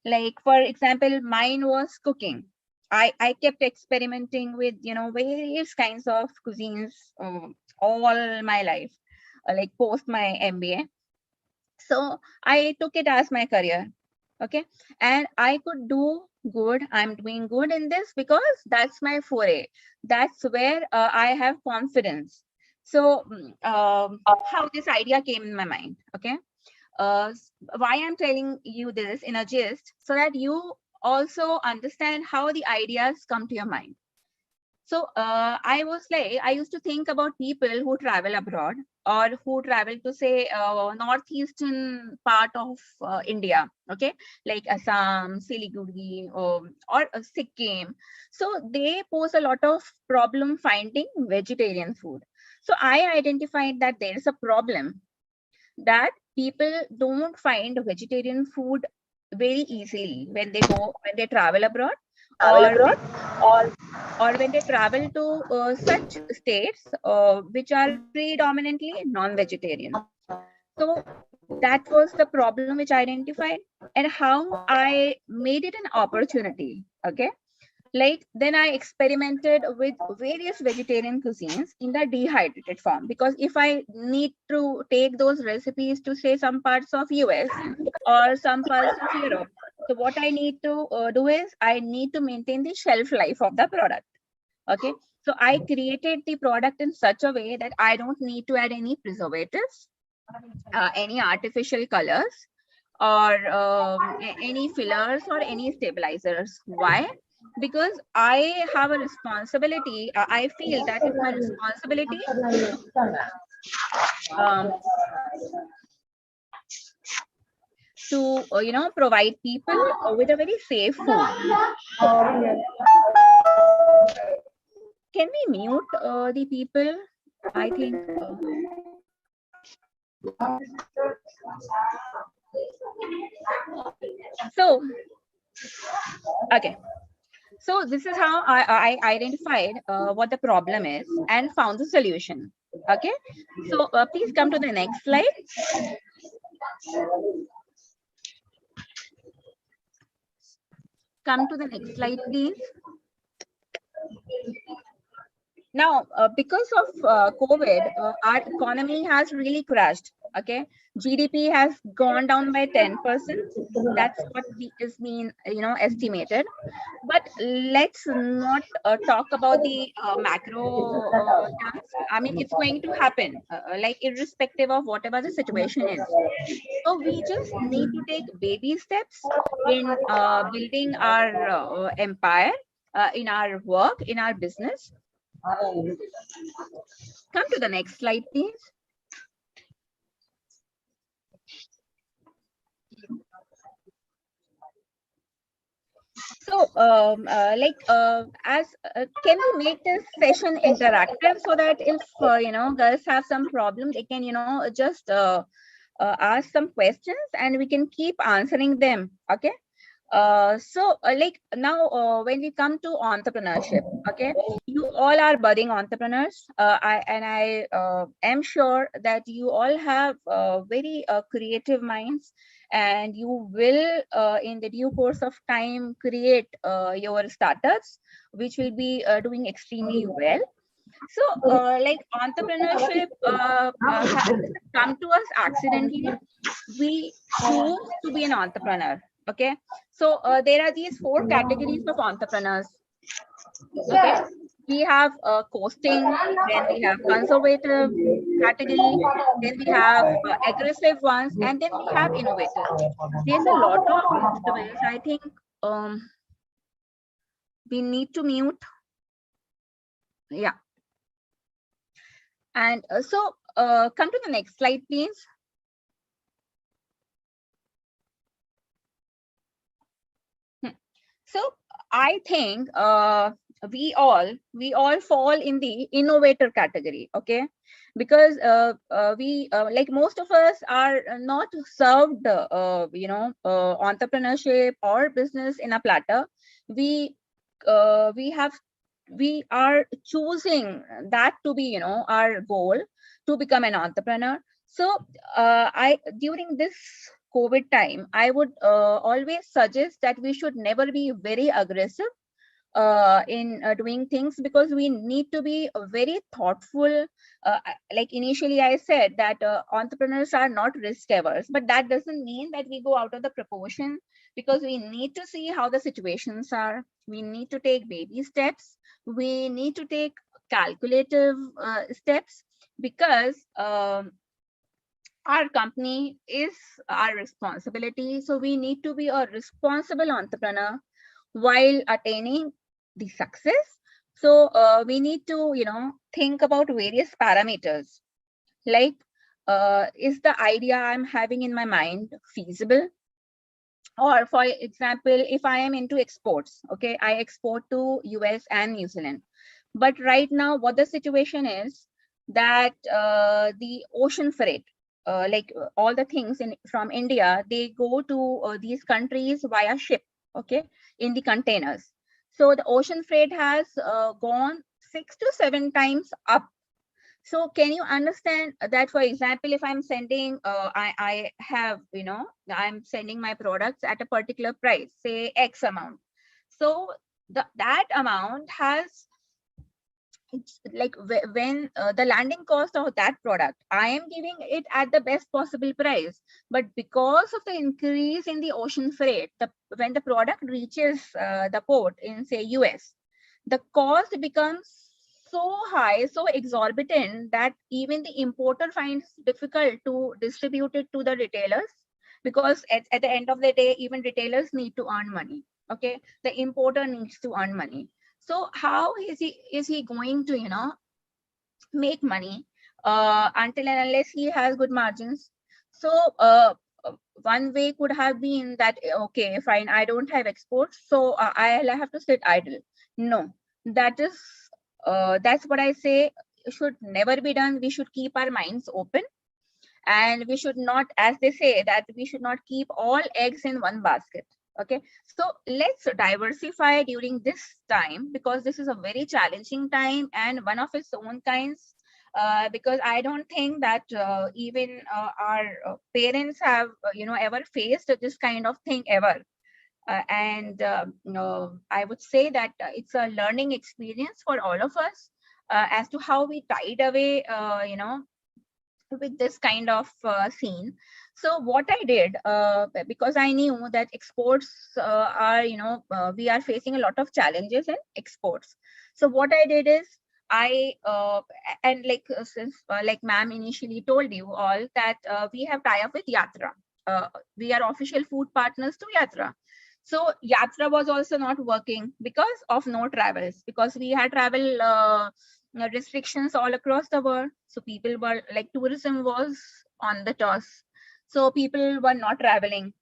[SPEAKER 6] Like for example, mine was cooking. I kept experimenting with, various kinds of cuisines all my life, like post my MBA. So I took it as my career. Okay. And I could do good. I'm doing good in this because that's my foray. That's where I have confidence. So how this idea came in my mind. Okay. Why I'm telling you this in a gist, so that you also understand how the ideas come to your mind. So I used to think about people who travel abroad or who travel to say northeastern part of India, okay, like Assam, Siliguri, or Sikkim. So they pose a lot of problem finding vegetarian food. So I identified that there is a problem that people don't find vegetarian food very easily when they travel abroad, or when they travel to such states which are predominantly non-vegetarian. So that was the problem which I identified, and how I made it an opportunity. Okay. Like then I experimented with various vegetarian cuisines in the dehydrated form, because if I need to take those recipes to say some parts of US or some parts of Europe, so what I need to do is I need to maintain the shelf life of the product. Okay. So I created the product in such a way that I don't need to add any preservatives, any artificial colors, or any fillers or any stabilizers. Why? Because I have a responsibility. I feel that it's my responsibility um, to provide people with a very safe food. Can we mute the people? I think. So, okay. So this is how I identified what the problem is and found the solution. Okay. So please come to the next slide. Come to the next slide, please. Now, because of COVID, our economy has really crashed. Okay, GDP has gone down by 10%. That's what is being, estimated. But let's not talk about the macro terms. I mean, it's going to happen, like irrespective of whatever the situation is. So we just need to take baby steps in building our empire, in our work, in our business. Come to the next slide, please. So, can we make this session interactive so that if girls have some problem, they can just ask some questions and we can keep answering them. Okay. Like now, when we come to entrepreneurship, okay, you all are budding entrepreneurs. I am sure that you all have very creative minds, and you will, in the due course of time, create your startups, which will be doing extremely well. So, like entrepreneurship doesn't come to us accidentally. We choose to be an entrepreneur. Okay. So there are these 4 categories of entrepreneurs. Okay. We have coasting, then we have conservative category, then we have aggressive ones, and then we have innovators. There's a lot of disturbance. I think we need to mute. Yeah. And so come to the next slide, please. So I think we all fall in the innovator category. Okay, because we like most of us are not served entrepreneurship or business in a platter. We are choosing that to be our goal, to become an entrepreneur. So during this COVID time, I would always suggest that we should never be very aggressive in doing things, because we need to be very thoughtful. Like initially I said that entrepreneurs are not risk averse, but that doesn't mean that we go out of the proportion, because we need to see how the situations are. We need to take baby steps. We need to take calculative steps, because our company is our responsibility. So we need to be a responsible entrepreneur while attaining the success. So we need to, think about various parameters, like is the idea I'm having in my mind feasible? Or for example, if I am into exports, okay, I export to US and New Zealand. But right now, what the situation is that the ocean freight, all the things from India, they go to these countries via ship, okay, in the containers. So the ocean freight has gone 6 to 7 times up. So can you understand that, for example, if I'm sending, I have, I'm sending my products at a particular price, say X amount. So that amount has, it's like when the landing cost of that product, I am giving it at the best possible price. But because of the increase in the ocean freight, when the product reaches the port in, say, US, the cost becomes so high, so exorbitant, that even the importer finds difficult to distribute it to the retailers, because at the end of the day, even retailers need to earn money. Okay, the importer needs to earn money. So how is he going to make money until and unless he has good margins? So one way could have been that, okay, fine, I don't have exports, so I'll have to sit idle. No, that's what I say should never be done. We should keep our minds open, and we should not, as they say, that we should not keep all eggs in one basket. Okay, so let's diversify during this time, because this is a very challenging time and one of its own kinds. Because I don't think that even our parents have ever faced this kind of thing ever. And I would say that it's a learning experience for all of us, as to how we tide away with this kind of scene. So what I did, because I knew that exports are, we are facing a lot of challenges in exports. So what I did is, I and since like ma'am initially told you all that we have tie up with Yatra. We are official food partners to Yatra. So Yatra was also not working because of no travels, because we had travel restrictions all across the world. So people were like, tourism was on the toss. So people were not traveling.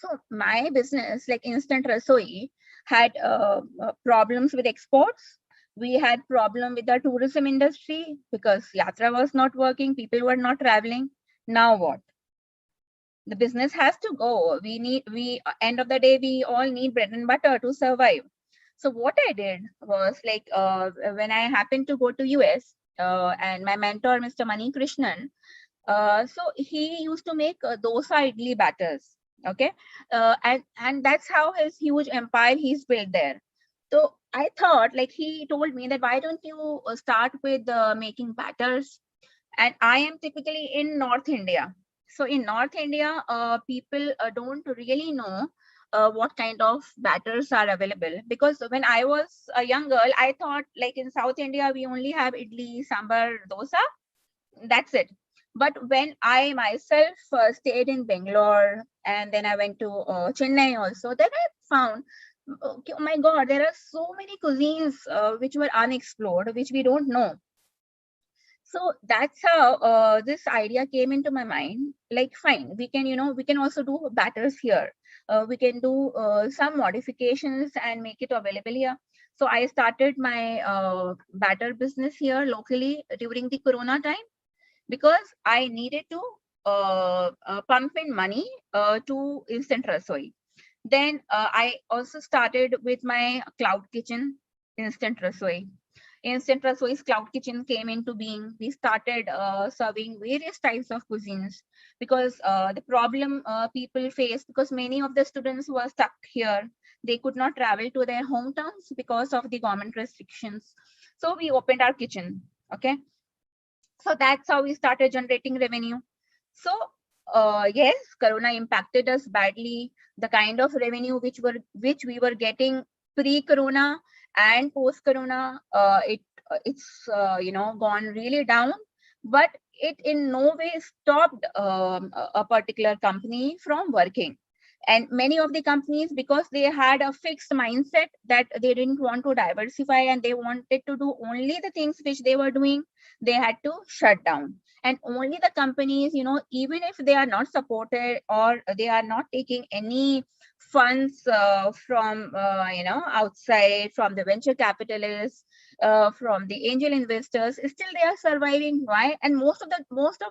[SPEAKER 6] So my business, like Instant Rasoi, had problems with exports. We had problem with the tourism industry because Yatra was not working. People were not traveling. Now what? The business has to go. End of the day, we all need bread and butter to survive. So what I did was, like, when I happened to go to US, and my mentor, Mr. Mani Krishnan, so he used to make dosa idli batters. Okay, and that's how his huge empire he's built there. So I thought, like, he told me that, why don't you start with making batters? And I am typically in North India. So in North India, people don't really know what kind of batters are available, because when I was a young girl, I thought, like, in South India we only have idli, sambar, dosa, that's it. But when I myself stayed in Bangalore, and then I went to Chennai also, then I found, okay, oh my God, there are so many cuisines which were unexplored, which we don't know. So that's how this idea came into my mind. Like, fine, we can also do batters here. We can do some modifications and make it available here. So I started my batter business here locally during the Corona time, because I needed to pump in money to Instant Rasoi. Then I also started with my cloud kitchen, Instant Rasoi. Instant Rasoi's cloud kitchen came into being. We started serving various types of cuisines, because the problem people face, because many of the students were stuck here. They could not travel to their hometowns because of the government restrictions. So we opened our kitchen. Okay. So that's how we started generating revenue. So yes, Corona impacted us badly. The kind of revenue which we were getting pre-Corona and post-Corona, it's gone really down. But it in no way stopped a particular company from working. And many of the companies, because they had a fixed mindset that they didn't want to diversify and they wanted to do only the things which they were doing, they had to shut down. And only the companies, even if they are not supported or they are not taking any funds from outside, from the venture capitalists, from the angel investors, still they are surviving. Why? And most of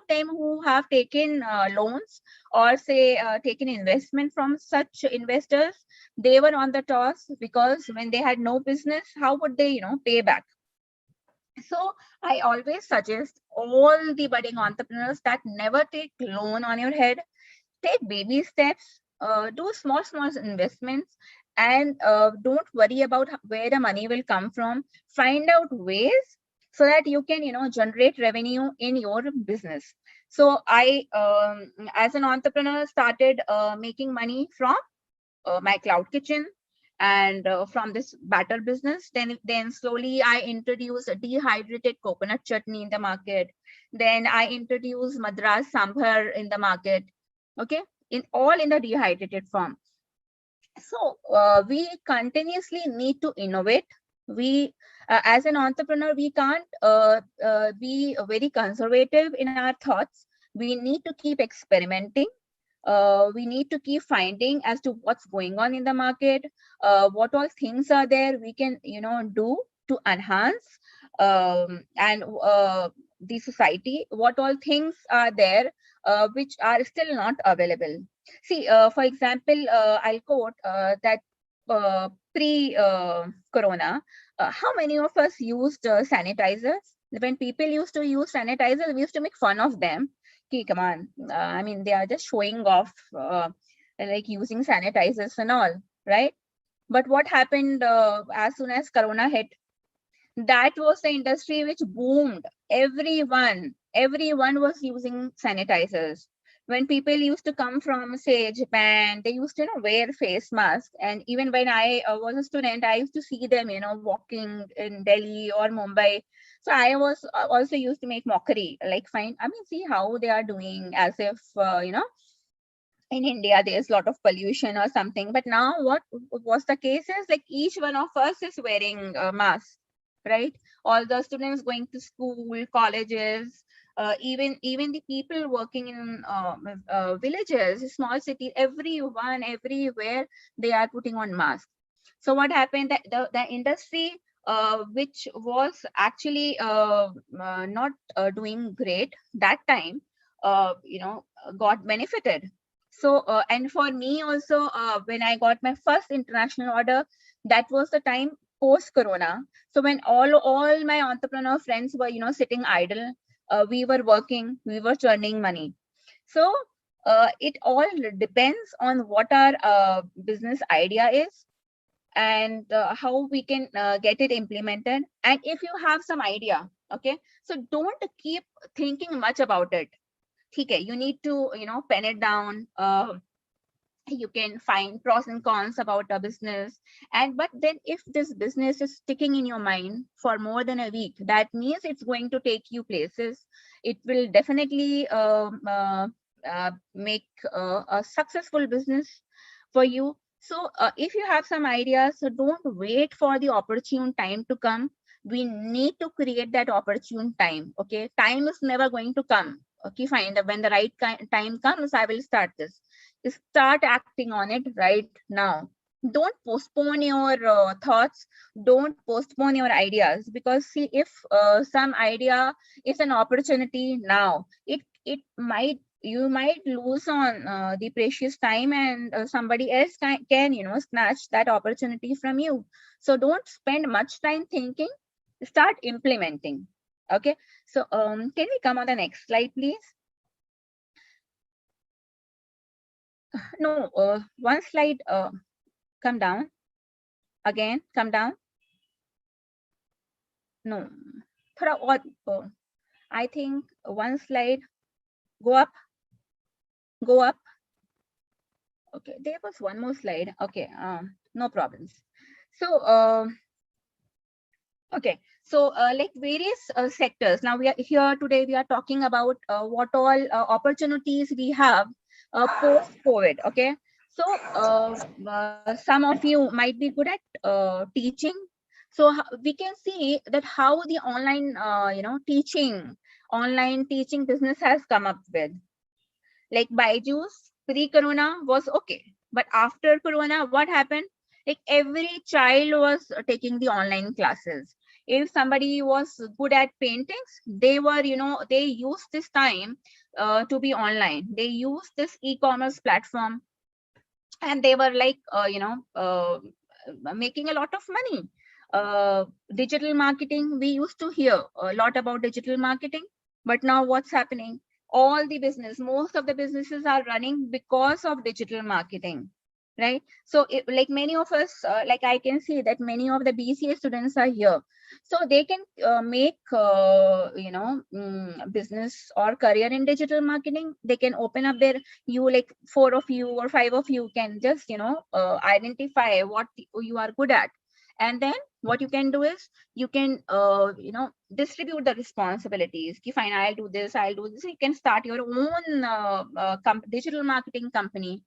[SPEAKER 6] them who have taken loans or say taken investment from such investors, they were on the toss, because when they had no business, how would they pay back? So I always suggest all the budding entrepreneurs that never take loan on your head. Take baby steps, do small investments, and don't worry about where the money will come from. Find out ways so that you can generate revenue in your business. So I as an entrepreneur started making money from my cloud kitchen and from this batter business. Then slowly I introduced a dehydrated coconut chutney in the market. Then I introduced Madras sambar in the market. Okay, in the dehydrated form. So we continuously need to innovate. We as an entrepreneur, we can't be very conservative in our thoughts. We need to keep experimenting. We need to keep finding as to what's going on in the market, what all things are there we can do to enhance and the society, what all things are there which are still not available. See, for example, I'll quote that pre corona, how many of us used sanitizers? When people used to use sanitizers, we used to make fun of them. Okay, come on. I mean, they are just showing off, like using sanitizers and all, right? But what happened as soon as Corona hit? That was the industry which boomed. Everyone was using sanitizers. When people used to come from, say, Japan, they used to wear face masks. And even when I was a student, I used to see them, walking in Delhi or Mumbai. So I was also used to make mockery, like, fine, I mean, see how they are doing, as if, in India, there's a lot of pollution or something. But now what was the case is, like, each one of us is wearing a mask, right? All the students going to school, colleges, even the people working in villages, small cities, everyone, everywhere, they are putting on masks. So what happened, that the industry which was actually not doing great that time, got benefited. So and for me also, when I got my first international order, that was the time post corona. So when all my entrepreneur friends were sitting idle, we were working, we were churning money. So it all depends on what our business idea is, and how we can get it implemented. And if you have some idea, okay, so don't keep thinking much about it. Okay, you need to pen it down. You can find pros and cons about a business, and but then if this business is sticking in your mind for more than a week, that means it's going to take you places. It will definitely make a successful business for you. So if you have some ideas, so don't wait for the opportune time to come. We need to create that opportune time. Okay, time is never going to come. Okay, fine, when the right time comes, I will start this. Start acting on it right now. Don't postpone your thoughts. Don't postpone your ideas, because see, if some idea is an opportunity now, it might, you might lose on the precious time, and somebody else can snatch that opportunity from you. So don't spend much time thinking, start implementing. Okay, so can we come on the next slide, please? No, one slide, come down. Again, come down. No, thoda और, I think one slide, go up. Okay, there was one more slide. Okay, no problems. So, okay, so like various sectors. Now we are here today. We are talking about what all opportunities we have post-COVID. Okay, so some of you might be good at teaching. So we can see that how the online, online teaching business has come up with. Like Byju's pre-corona was okay, but after corona, what happened? Like every child was taking the online classes. If somebody was good at paintings, they were, they used this time to be online. They used this e-commerce platform, and they were like, making a lot of money. Digital marketing, we used to hear a lot about digital marketing, but now what's happening? Most of the businesses are running because of digital marketing, right? So like many of us, like I can see that many of the BCA students are here, so they can make business or career in digital marketing. They can open up their, you like 4 of you or 5 of you can just identify what you are good at, and then what you can do is you can distribute the responsibilities. Ki fine, I'll do this. You can start your own digital marketing company.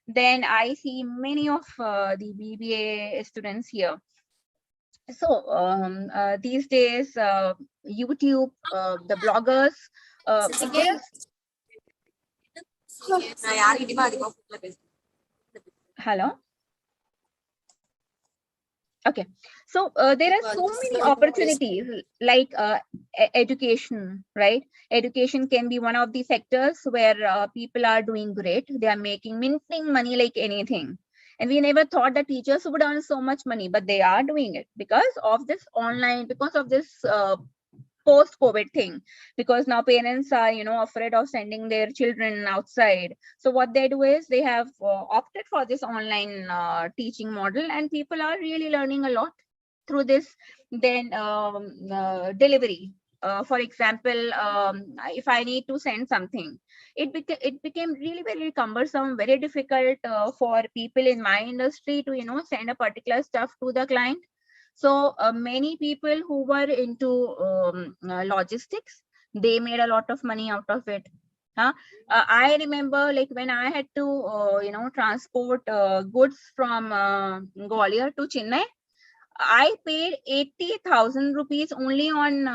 [SPEAKER 6] Then I see many of the BBA students here. So these days, YouTube, the bloggers, hello. Okay, so there are so many opportunities, like education, right? Education can be one of the sectors where people are doing great. They are minting money like anything. And we never thought that teachers would earn so much money, but they are doing it because of this online, because of this post-COVID thing, because now parents are afraid of sending their children outside. So what they do is they have opted for this online teaching model, and people are really learning a lot through this. Then delivery, for example, if I need to send something, it became really very cumbersome, very difficult for people in my industry to send a particular stuff to the client. So many people who were into logistics, they made a lot of money out of it. I remember, like, when I had to transport goods from Gwalior to Chennai, I paid 80,000 rupees only on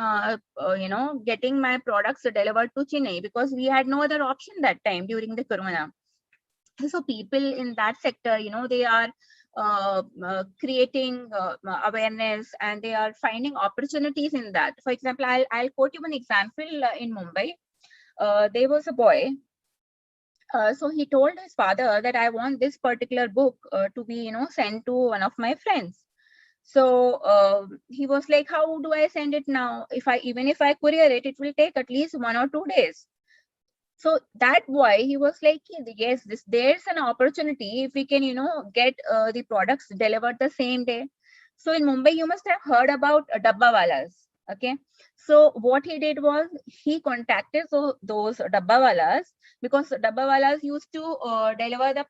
[SPEAKER 6] getting my products delivered to Chennai, because we had no other option that time during the corona. So people in that sector, they are creating awareness, and they are finding opportunities in that. For example, I'll quote you an example. In Mumbai, there was a boy. So he told his father that I want this particular book to be sent to one of my friends. So he was like, how do I send it now? Even if I courier it, it will take at least 1 or 2 days. So that boy, he was like, yes, there's an opportunity if we can, get the products delivered the same day. So in Mumbai, you must have heard about dabbawalas. Okay. So what he did was he contacted those dabbawalas, because dabbawalas used to deliver the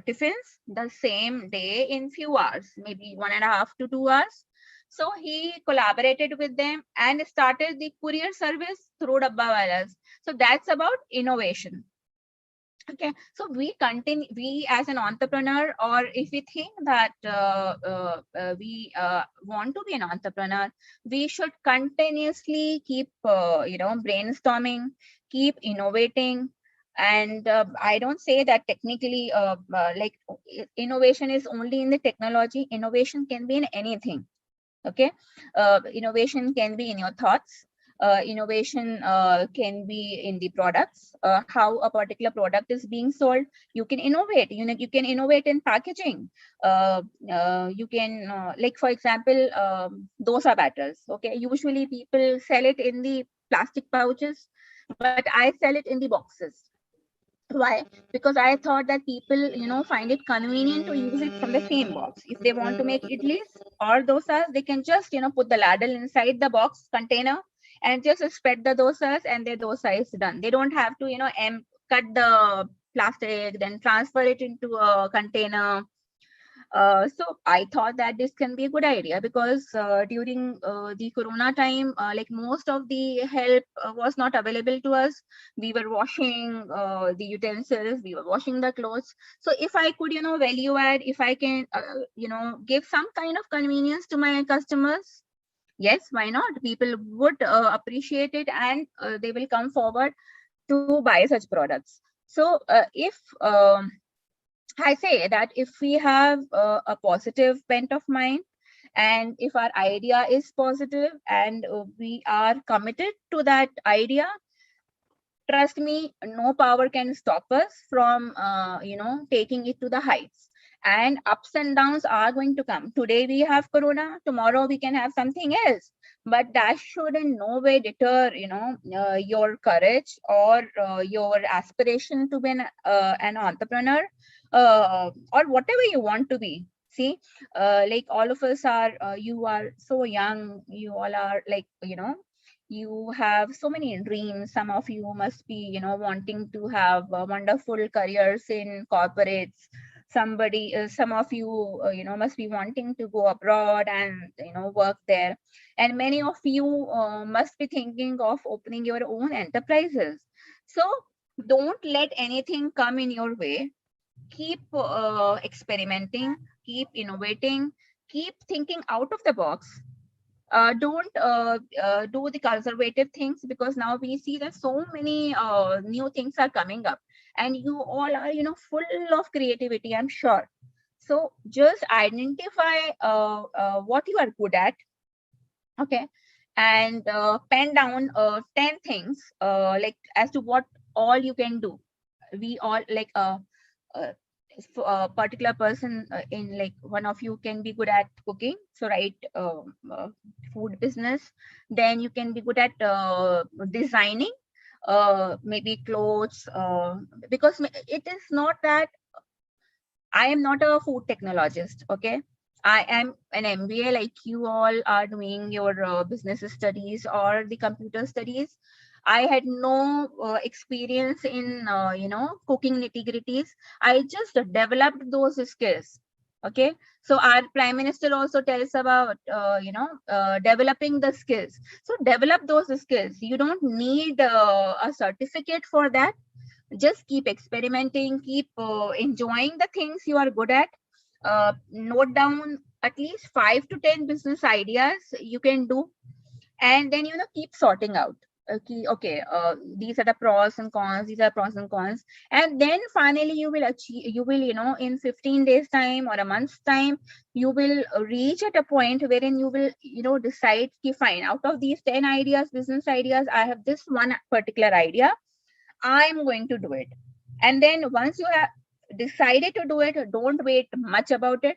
[SPEAKER 6] tiffins the same day in few hours, maybe 1.5 to 2 hours. So he collaborated with them and started the courier service through dabbawalas. So that's about innovation. Okay, so we as an entrepreneur, or if we think that we want to be an entrepreneur, we should continuously keep brainstorming, keep innovating. And I don't say that technically like innovation is only in the technology. Innovation can be in anything. Okay, innovation can be in your thoughts. Innovation can be in the products, how a particular product is being sold. You can innovate. You can innovate in packaging. You can, like, for example, dosa batters. Okay, usually people sell it in the plastic pouches, but I sell it in the boxes. Why? Because I thought that people, find it convenient to use it from the same box. If they want to make idlis or dosas, they can just, put the ladle inside the box container and just spread the dosas, and their dosa is done. They don't have to, cut the plastic, then transfer it into a container. So I thought that this can be a good idea, because during the Corona time, like most of the help was not available to us. We were washing the utensils, we were washing the clothes. So if I could, value add, if I can, give some kind of convenience to my customers, yes, why not? People would appreciate it, and they will come forward to buy such products. So if I say that if we have a positive bent of mind, and if our idea is positive, and we are committed to that idea, trust me, no power can stop us from, taking it to the heights. And ups and downs are going to come. Today we have Corona, tomorrow we can have something else. But that should in no way deter, your courage or your aspiration to be an entrepreneur, or whatever you want to be. See, like all of us are, you are so young, you all are like, you have so many dreams. Some of you must be, wanting to have wonderful careers in corporates. Some of you, must be wanting to go abroad and, work there. And many of you must be thinking of opening your own enterprises. So don't let anything come in your way. Keep experimenting, keep innovating, keep thinking out of the box. Don't do the conservative things, because now we see that so many new things are coming up, and you all are, full of creativity, I'm sure. So just identify what you are good at, okay, and pen down 10 things, like as to what all you can do. We all like if a particular person in, like, one of you can be good at cooking, so write food business. Then you can be good at designing maybe clothes, because it is not that I am not a food technologist, okay. I am an MBA, like you all are doing your business studies or the computer studies. I had no experience in, cooking nitty-gritties. I just developed those skills. Okay. So our Prime Minister also tells about, developing the skills. So develop those skills. You don't need a certificate for that. Just keep experimenting, keep enjoying the things you are good at. Note down at least 5 to 10 business ideas you can do, and then, keep sorting out. Okay, these are the pros and cons, these are pros and cons. And then finally you will achieve, you will, in 15 days time or a month's time, you will reach at a point wherein you will, decide, okay, fine, out of these 10 ideas, business ideas, I have this one particular idea, I'm going to do it. And then once you have decided to do it, don't wait much about it.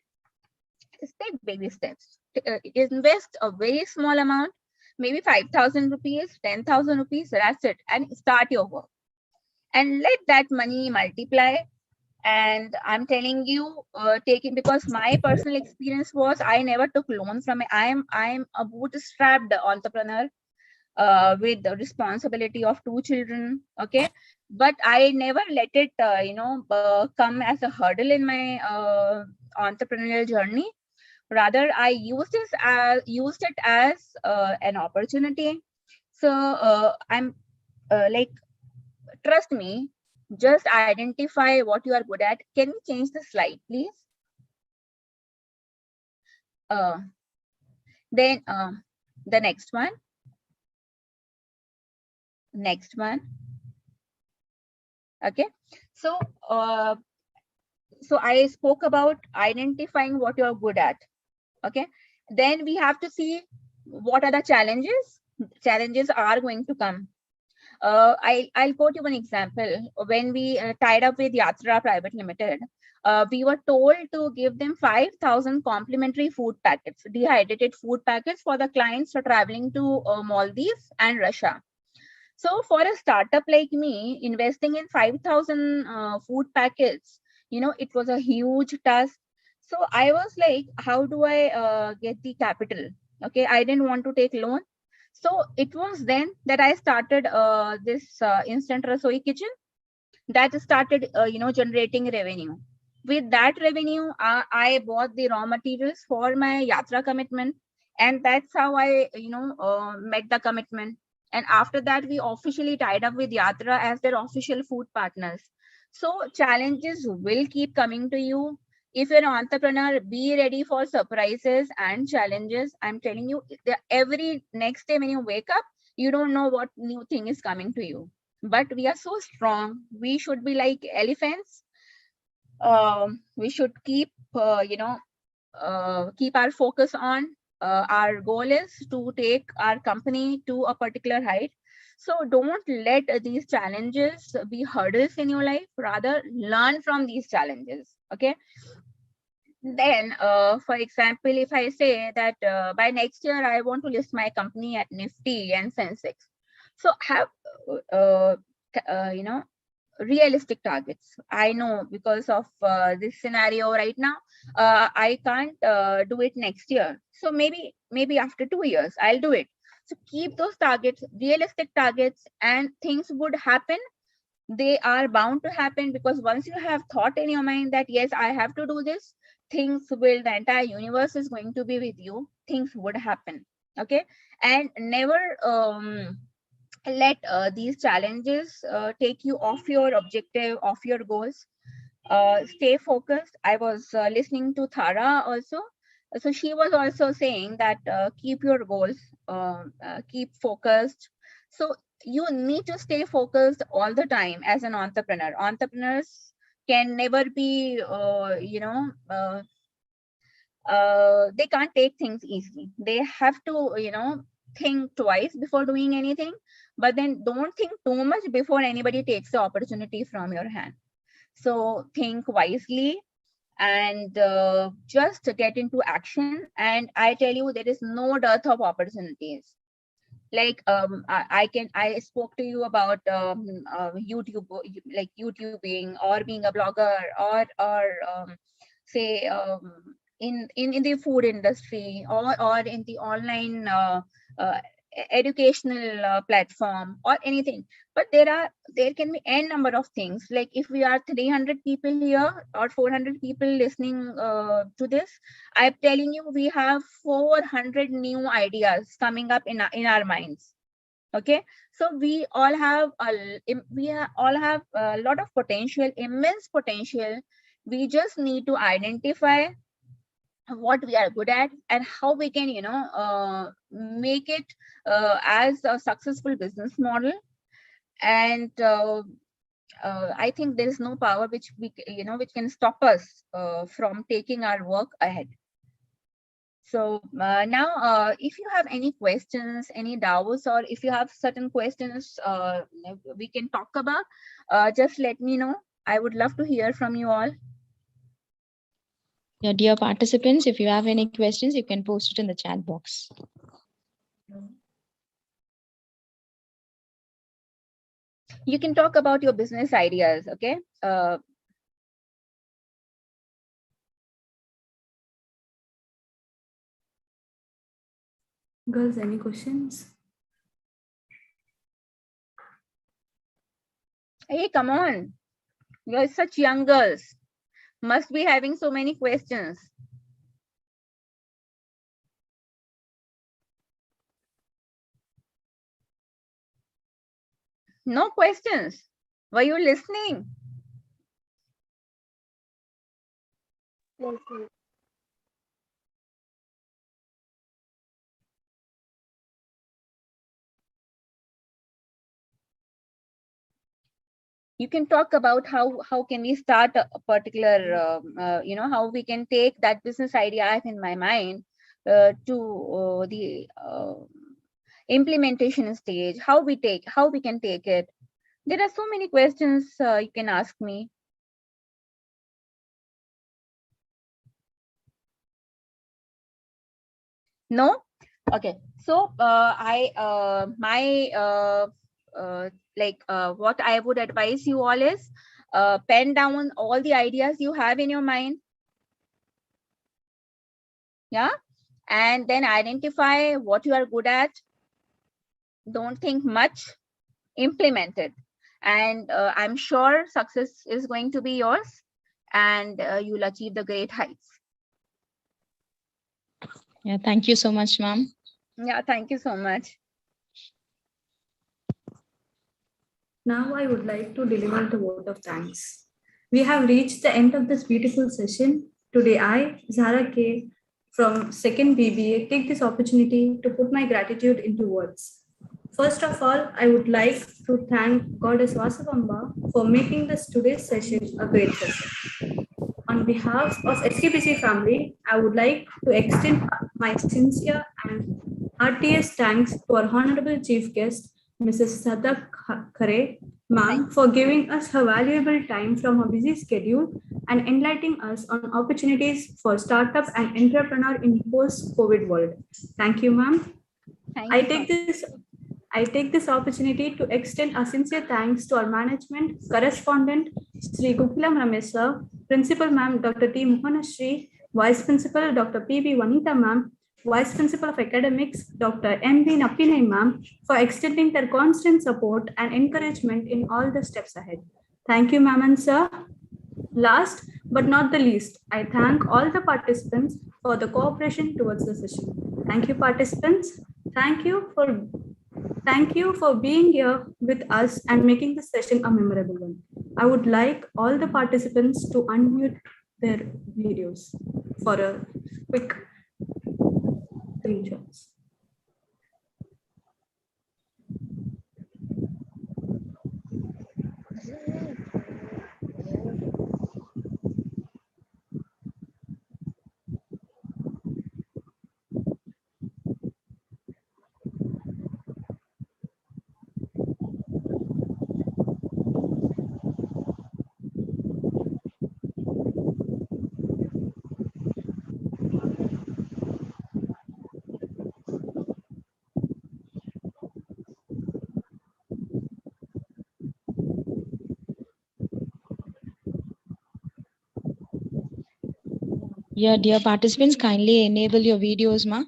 [SPEAKER 6] Just take baby steps. Invest a very small amount, maybe 5,000 rupees, 10,000 rupees, that's it, and start your work. And let that money multiply. And I'm telling you, taking, because my personal experience was I never took loan from it. I'm a bootstrapped entrepreneur with the responsibility of 2 children, okay. But I never let it come as a hurdle in my entrepreneurial journey. Rather, I used it as an opportunity. So I'm like, trust me, just identify what you are good at. Can we change the slide, please? Then the next one. Okay. So so I spoke about identifying what you're good at. Okay. Then we have to see what are the challenges. Challenges are going to come. I'll quote you one example. When we tied up with Yatra Private Limited, we were told to give them 5,000 complimentary food packets, dehydrated food packets for the clients for traveling to Maldives and Russia. So for a startup like me, investing in 5,000 food packets, it was a huge task. So I was like, how do I get the capital? Okay, I didn't want to take loan. So it was then that I started this instant rasoi kitchen that started, generating revenue. With that revenue, I bought the raw materials for my yatra commitment, and that's how I, met the commitment. And after that, we officially tied up with Yatra as their official food partners. So challenges will keep coming to you. If you're an entrepreneur, be ready for surprises and challenges. I'm telling you, every next day when you wake up, you don't know what new thing is coming to you. But we are so strong. We should be like elephants. We should keep, keep our focus on. Our goal is to take our company to a particular height. So don't let these challenges be hurdles in your life. Rather, learn from these challenges. Okay. Then, for example, if I say that by next year I want to list my company at Nifty and Sensex, so have uh, realistic targets. I know because of this scenario right now, I can't do it next year. So maybe after 2 years I'll do it. So keep those targets, realistic targets, and things would happen. They are bound to happen, because once you have thought in your mind that yes, I have to do this, things will, the entire universe is going to be with you. Things would happen. Okay. And never let these challenges take you off your objective, off your goals. Stay focused. I was listening to Thara also. So she was also saying that keep your goals, keep focused. So you need to stay focused all the time as an entrepreneur. Entrepreneurs can never be, they can't take things easily. They have to, think twice before doing anything, but then don't think too much before anybody takes the opportunity from your hand. So think wisely and just get into action. And I tell you, there is no dearth of opportunities. Like I spoke to you about YouTube, like YouTubing or being a blogger, or say in the food industry, or in the online uh, educational platform or anything. But there can be n number of things. Like if we are 300 people here or 400 people listening to this, I'm telling you, we have 400 new ideas coming up in our minds. Okay, so we all have all have a lot of potential, immense potential. We just need to identify what we are good at and how we can, make it as a successful business model. And I think there is no power which which can stop us from taking our work ahead. So now, if you have any questions, any doubts, or if you have certain questions we can talk about, just let me know. I would love to hear from you all.
[SPEAKER 5] Yeah, dear participants, if you have any questions, you can post it in the chat box.
[SPEAKER 6] You can talk about your business ideas, okay?
[SPEAKER 7] Girls, any questions?
[SPEAKER 6] Hey, come on. You're such young girls. Must be having so many questions. No questions. Were you listening? You can talk about how can we start a particular how we can take that business idea I have in my mind to the implementation stage, how we can take it. There are so many questions you can ask me. No? Okay. So my what I would advise you all is pen down all the ideas you have in your mind. Yeah. And then identify what you are good at. Don't think much, implement it. And I'm sure success is going to be yours, and you'll achieve the great heights.
[SPEAKER 5] Yeah, thank you so much, ma'am.
[SPEAKER 6] Yeah, thank you so much.
[SPEAKER 7] Now I would like to deliver the vote of thanks. We have reached the end of this beautiful session. Today I, Zara K, from 2nd BBA, take this opportunity to put my gratitude into words. First of all, I would like to thank Goddess Vasavamba for making this today's session a great session. On behalf of SKBC family, I would like to extend my sincere and heartiest thanks to our Honorable Chief Guest, Mrs. Sadak Khare, ma'am, for giving us her valuable time from her busy schedule and enlightening us on opportunities for startup and entrepreneur in post-COVID world. Thank you, ma'am.
[SPEAKER 6] Thank you.
[SPEAKER 7] I take this opportunity to extend a sincere thanks to our management, correspondent, Sri Gukulam Ramesh sir, Principal Ma'am Dr. T. Mohanashri, Vice Principal Dr. P.B. Vanita Ma'am, Vice Principal of Academics Dr. M.B. Napinai Ma'am for extending their constant support and encouragement in all the steps ahead. Thank you, ma'am and sir. Last but not the least, I thank all the participants for the cooperation towards the session. Thank you, participants. Thank you for being here with us and making this session a memorable one. I would like all the participants to unmute their videos for a quick screenshots.
[SPEAKER 5] Yeah, dear participants, kindly enable your videos, ma.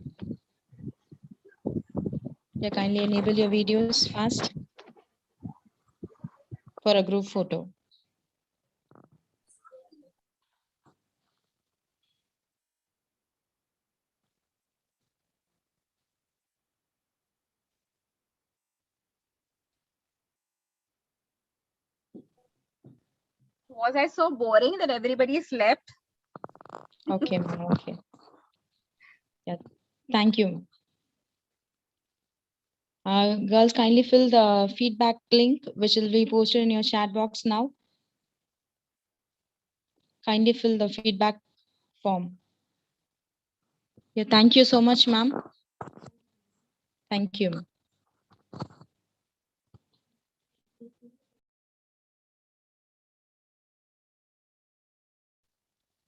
[SPEAKER 5] Yeah, kindly enable your videos fast for a group photo.
[SPEAKER 6] Was I so boring that everybody slept?
[SPEAKER 5] Okay, ma'am. Okay. Yeah, thank you. Girls, kindly fill the feedback link, which will be posted in your chat box now. Kindly fill the feedback form. Yeah, thank you so much, ma'am. Thank you.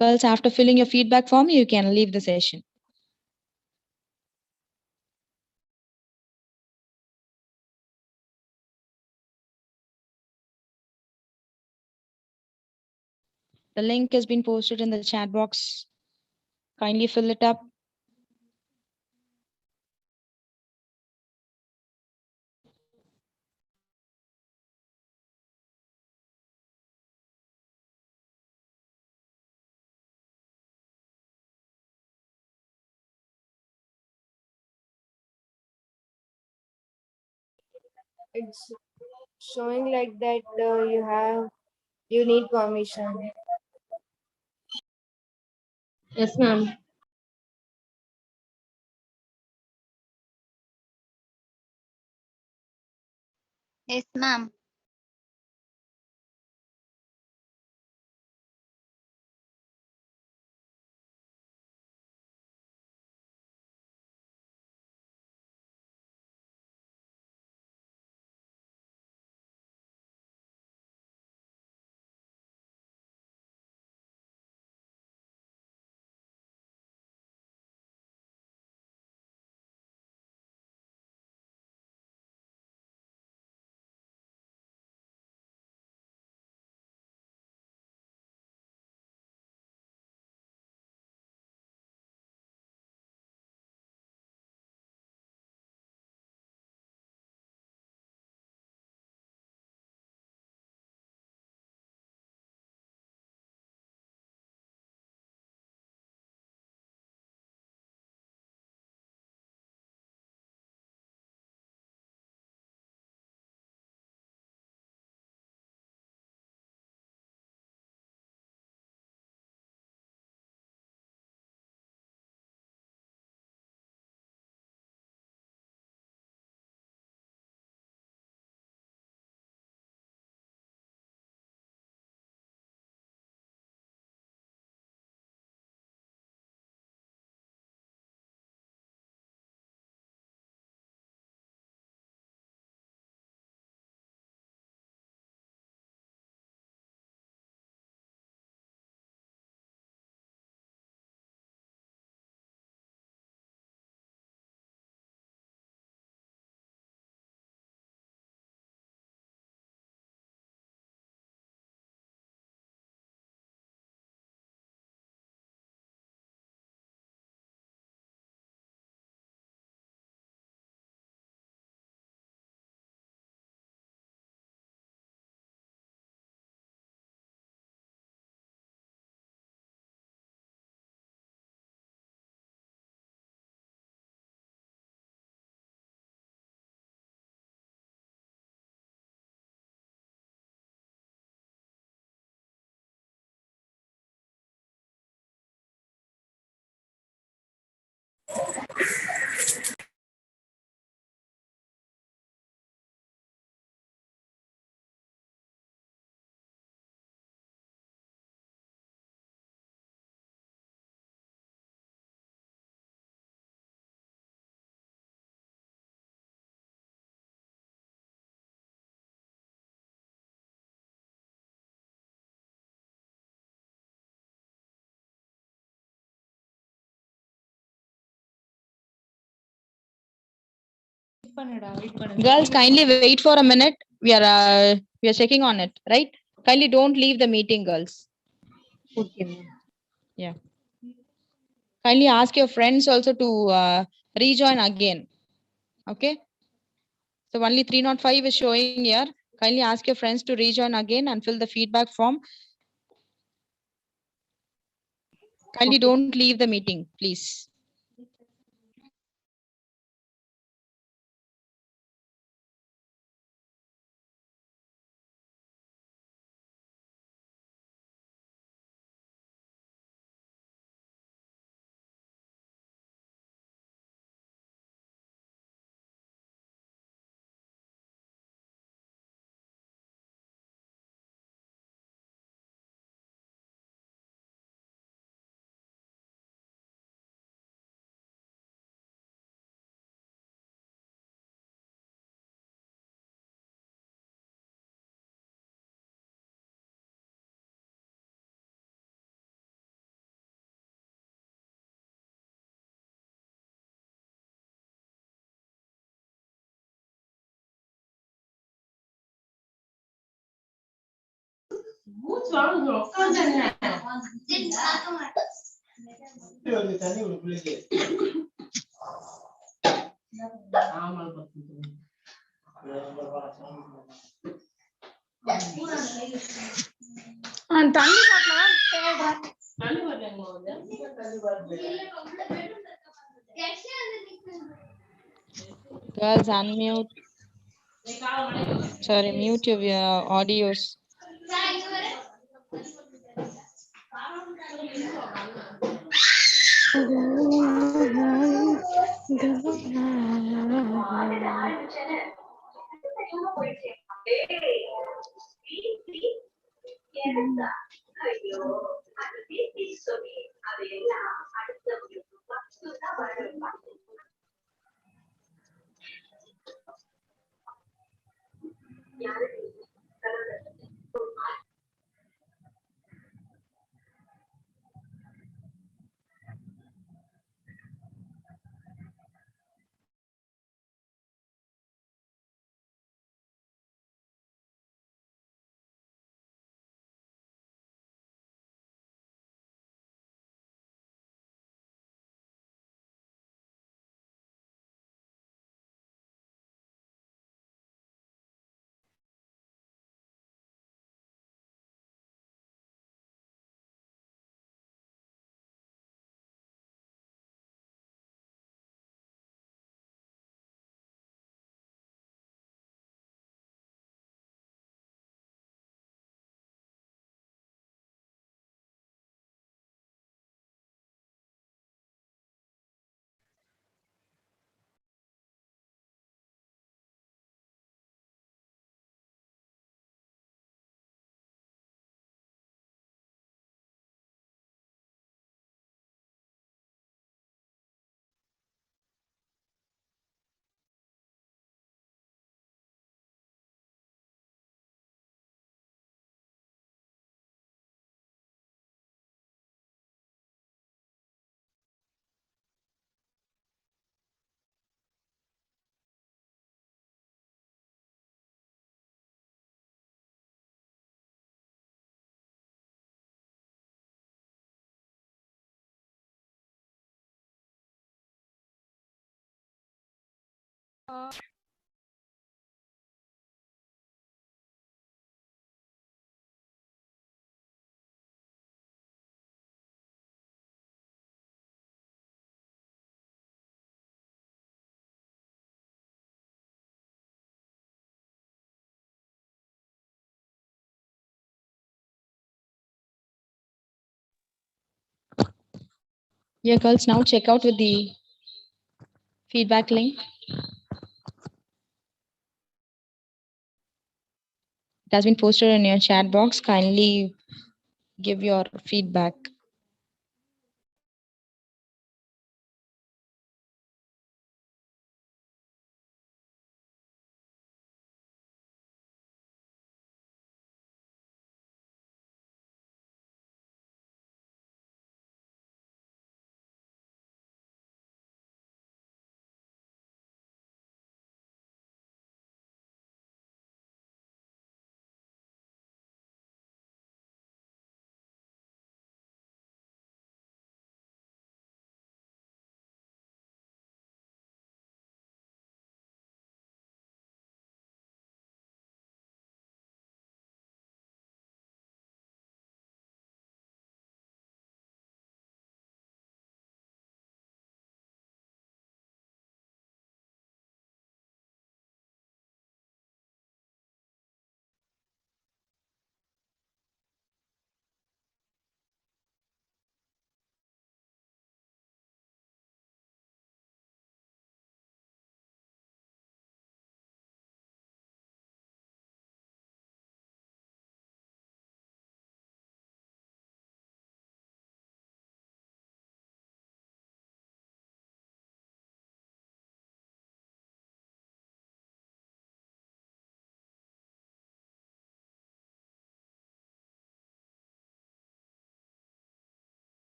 [SPEAKER 5] Girls, after filling your feedback form, you can leave the session. The link has been posted in the chat box. Kindly fill it up.
[SPEAKER 8] It's showing like that you need permission. Yes, ma'am.
[SPEAKER 9] Yes, ma'am.
[SPEAKER 5] Girls, kindly wait for a minute. We are checking on it, right? Kindly don't leave the meeting, girls.
[SPEAKER 8] Okay.
[SPEAKER 5] Yeah. Kindly ask your friends also to rejoin again. Okay. So only 305 is showing here. Kindly ask your friends to rejoin again and fill the feedback form. Kindly don't leave the meeting, please. Girls, unmute. Sorry, mute your audios. Yeah, girls, now check out with the feedback link. It has been posted in your chat box. Kindly give your feedback.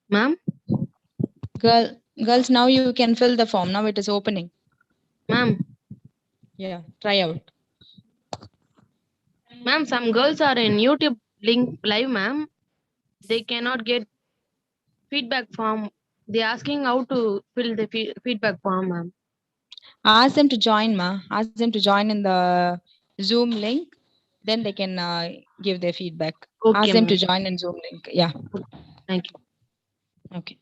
[SPEAKER 8] Ma'am,
[SPEAKER 5] Girls, now you can fill the form. Now it is opening.
[SPEAKER 8] ma'am,
[SPEAKER 5] Yeah, try out.
[SPEAKER 8] ma'am, some girls are in YouTube link live, ma'am. They cannot get feedback form. They're asking how to fill the feedback form, ma'am.
[SPEAKER 5] Ask them to join, ma. Ask them to join in the Zoom link. Then they can give their feedback.
[SPEAKER 8] Okay,
[SPEAKER 5] Ask them to
[SPEAKER 8] ma'am.
[SPEAKER 5] join in Zoom link. Yeah.
[SPEAKER 8] Thank you.
[SPEAKER 5] Okay.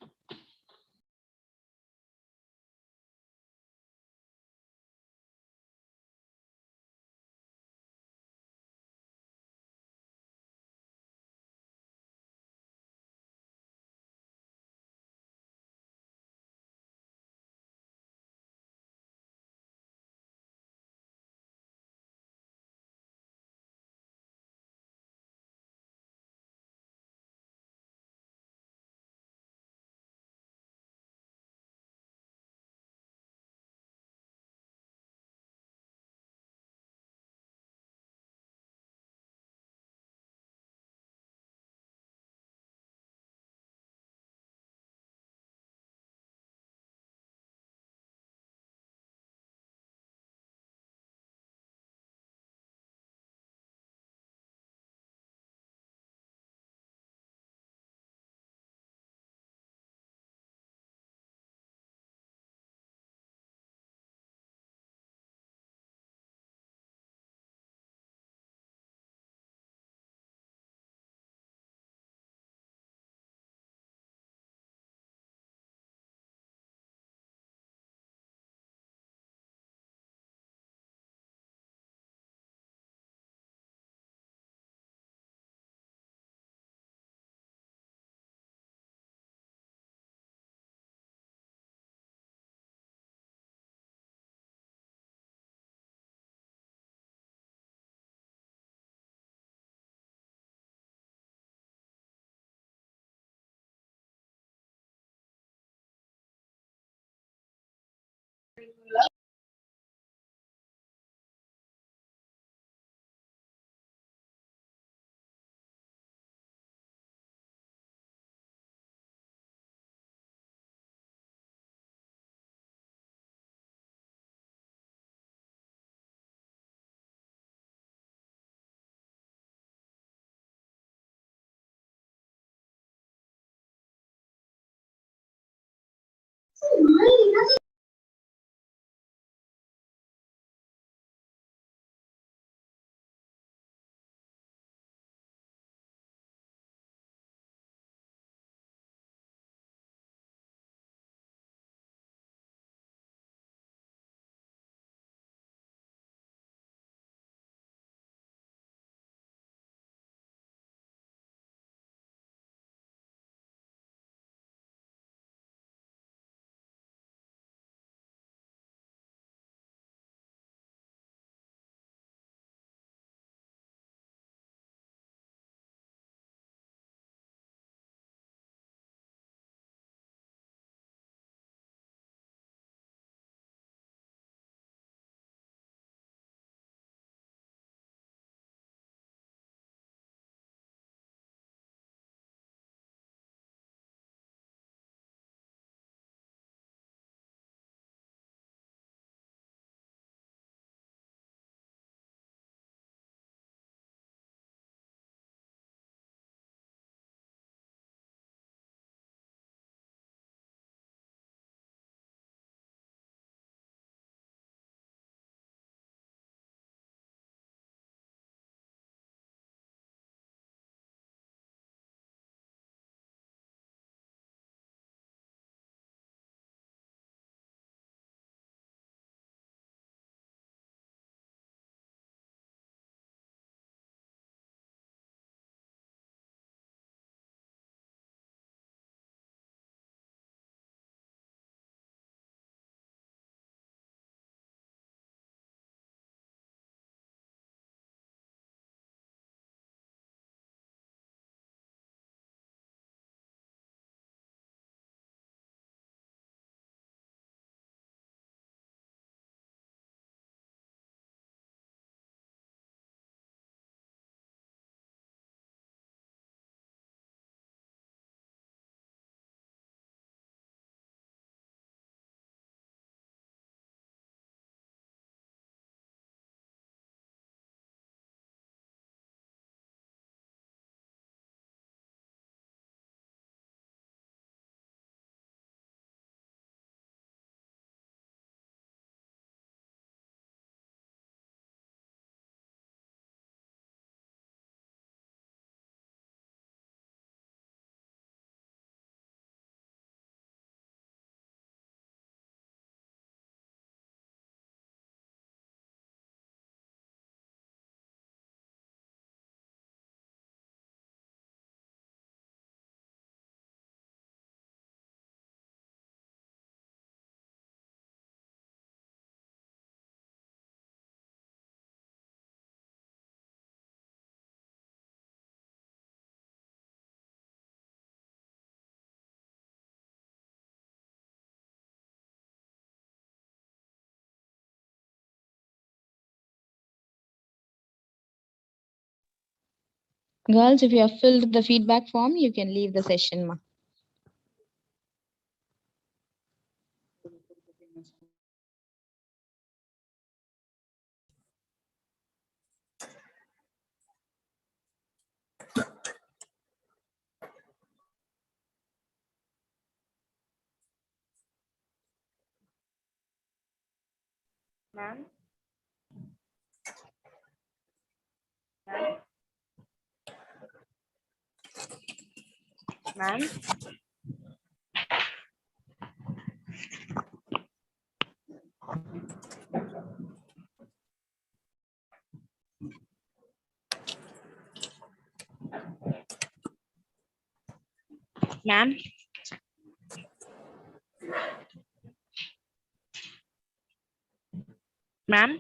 [SPEAKER 5] Girls, if you have filled the feedback form, you can leave the session, ma.
[SPEAKER 3] Ma'am. Ma'am. Ma'am. Ma'am.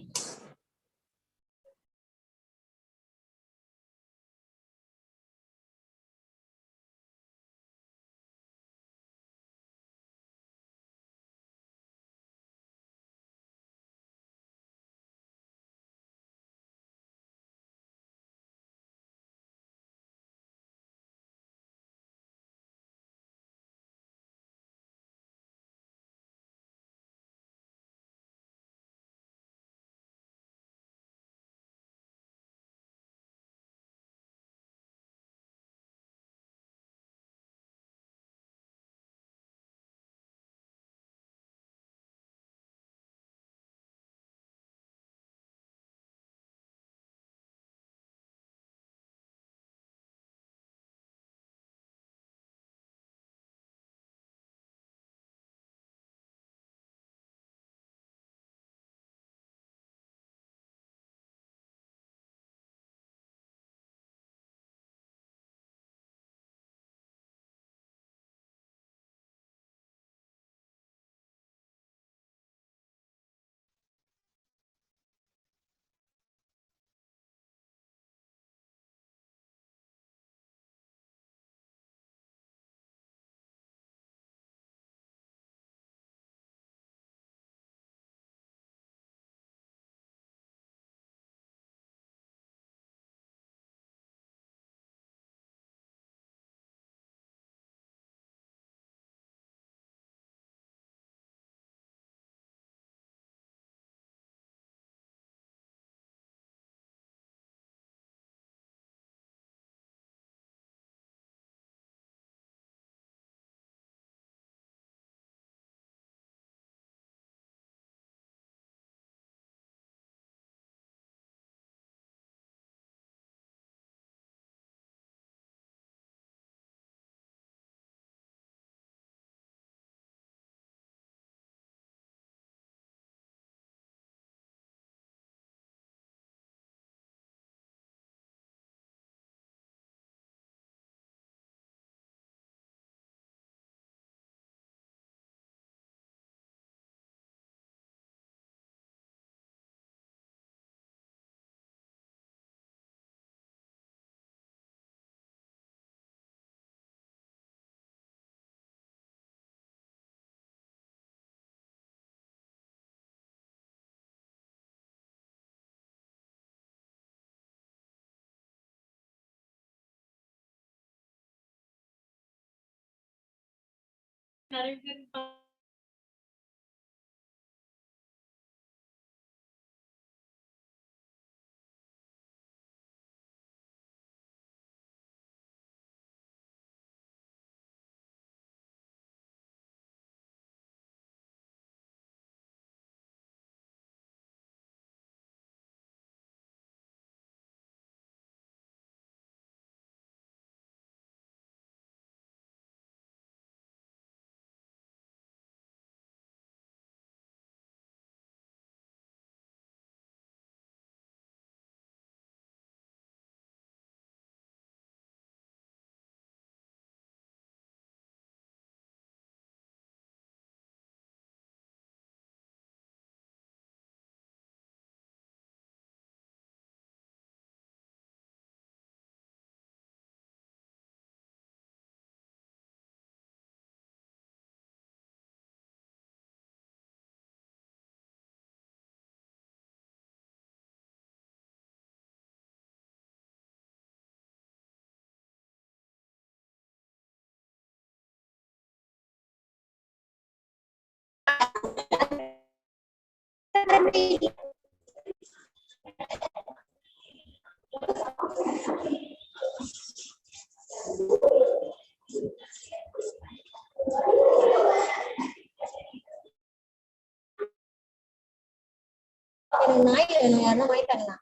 [SPEAKER 10] நாய் வேணும், யாரும் வாங்கி தரலாம்.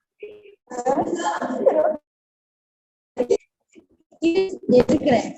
[SPEAKER 10] எடுக்கிறேன்.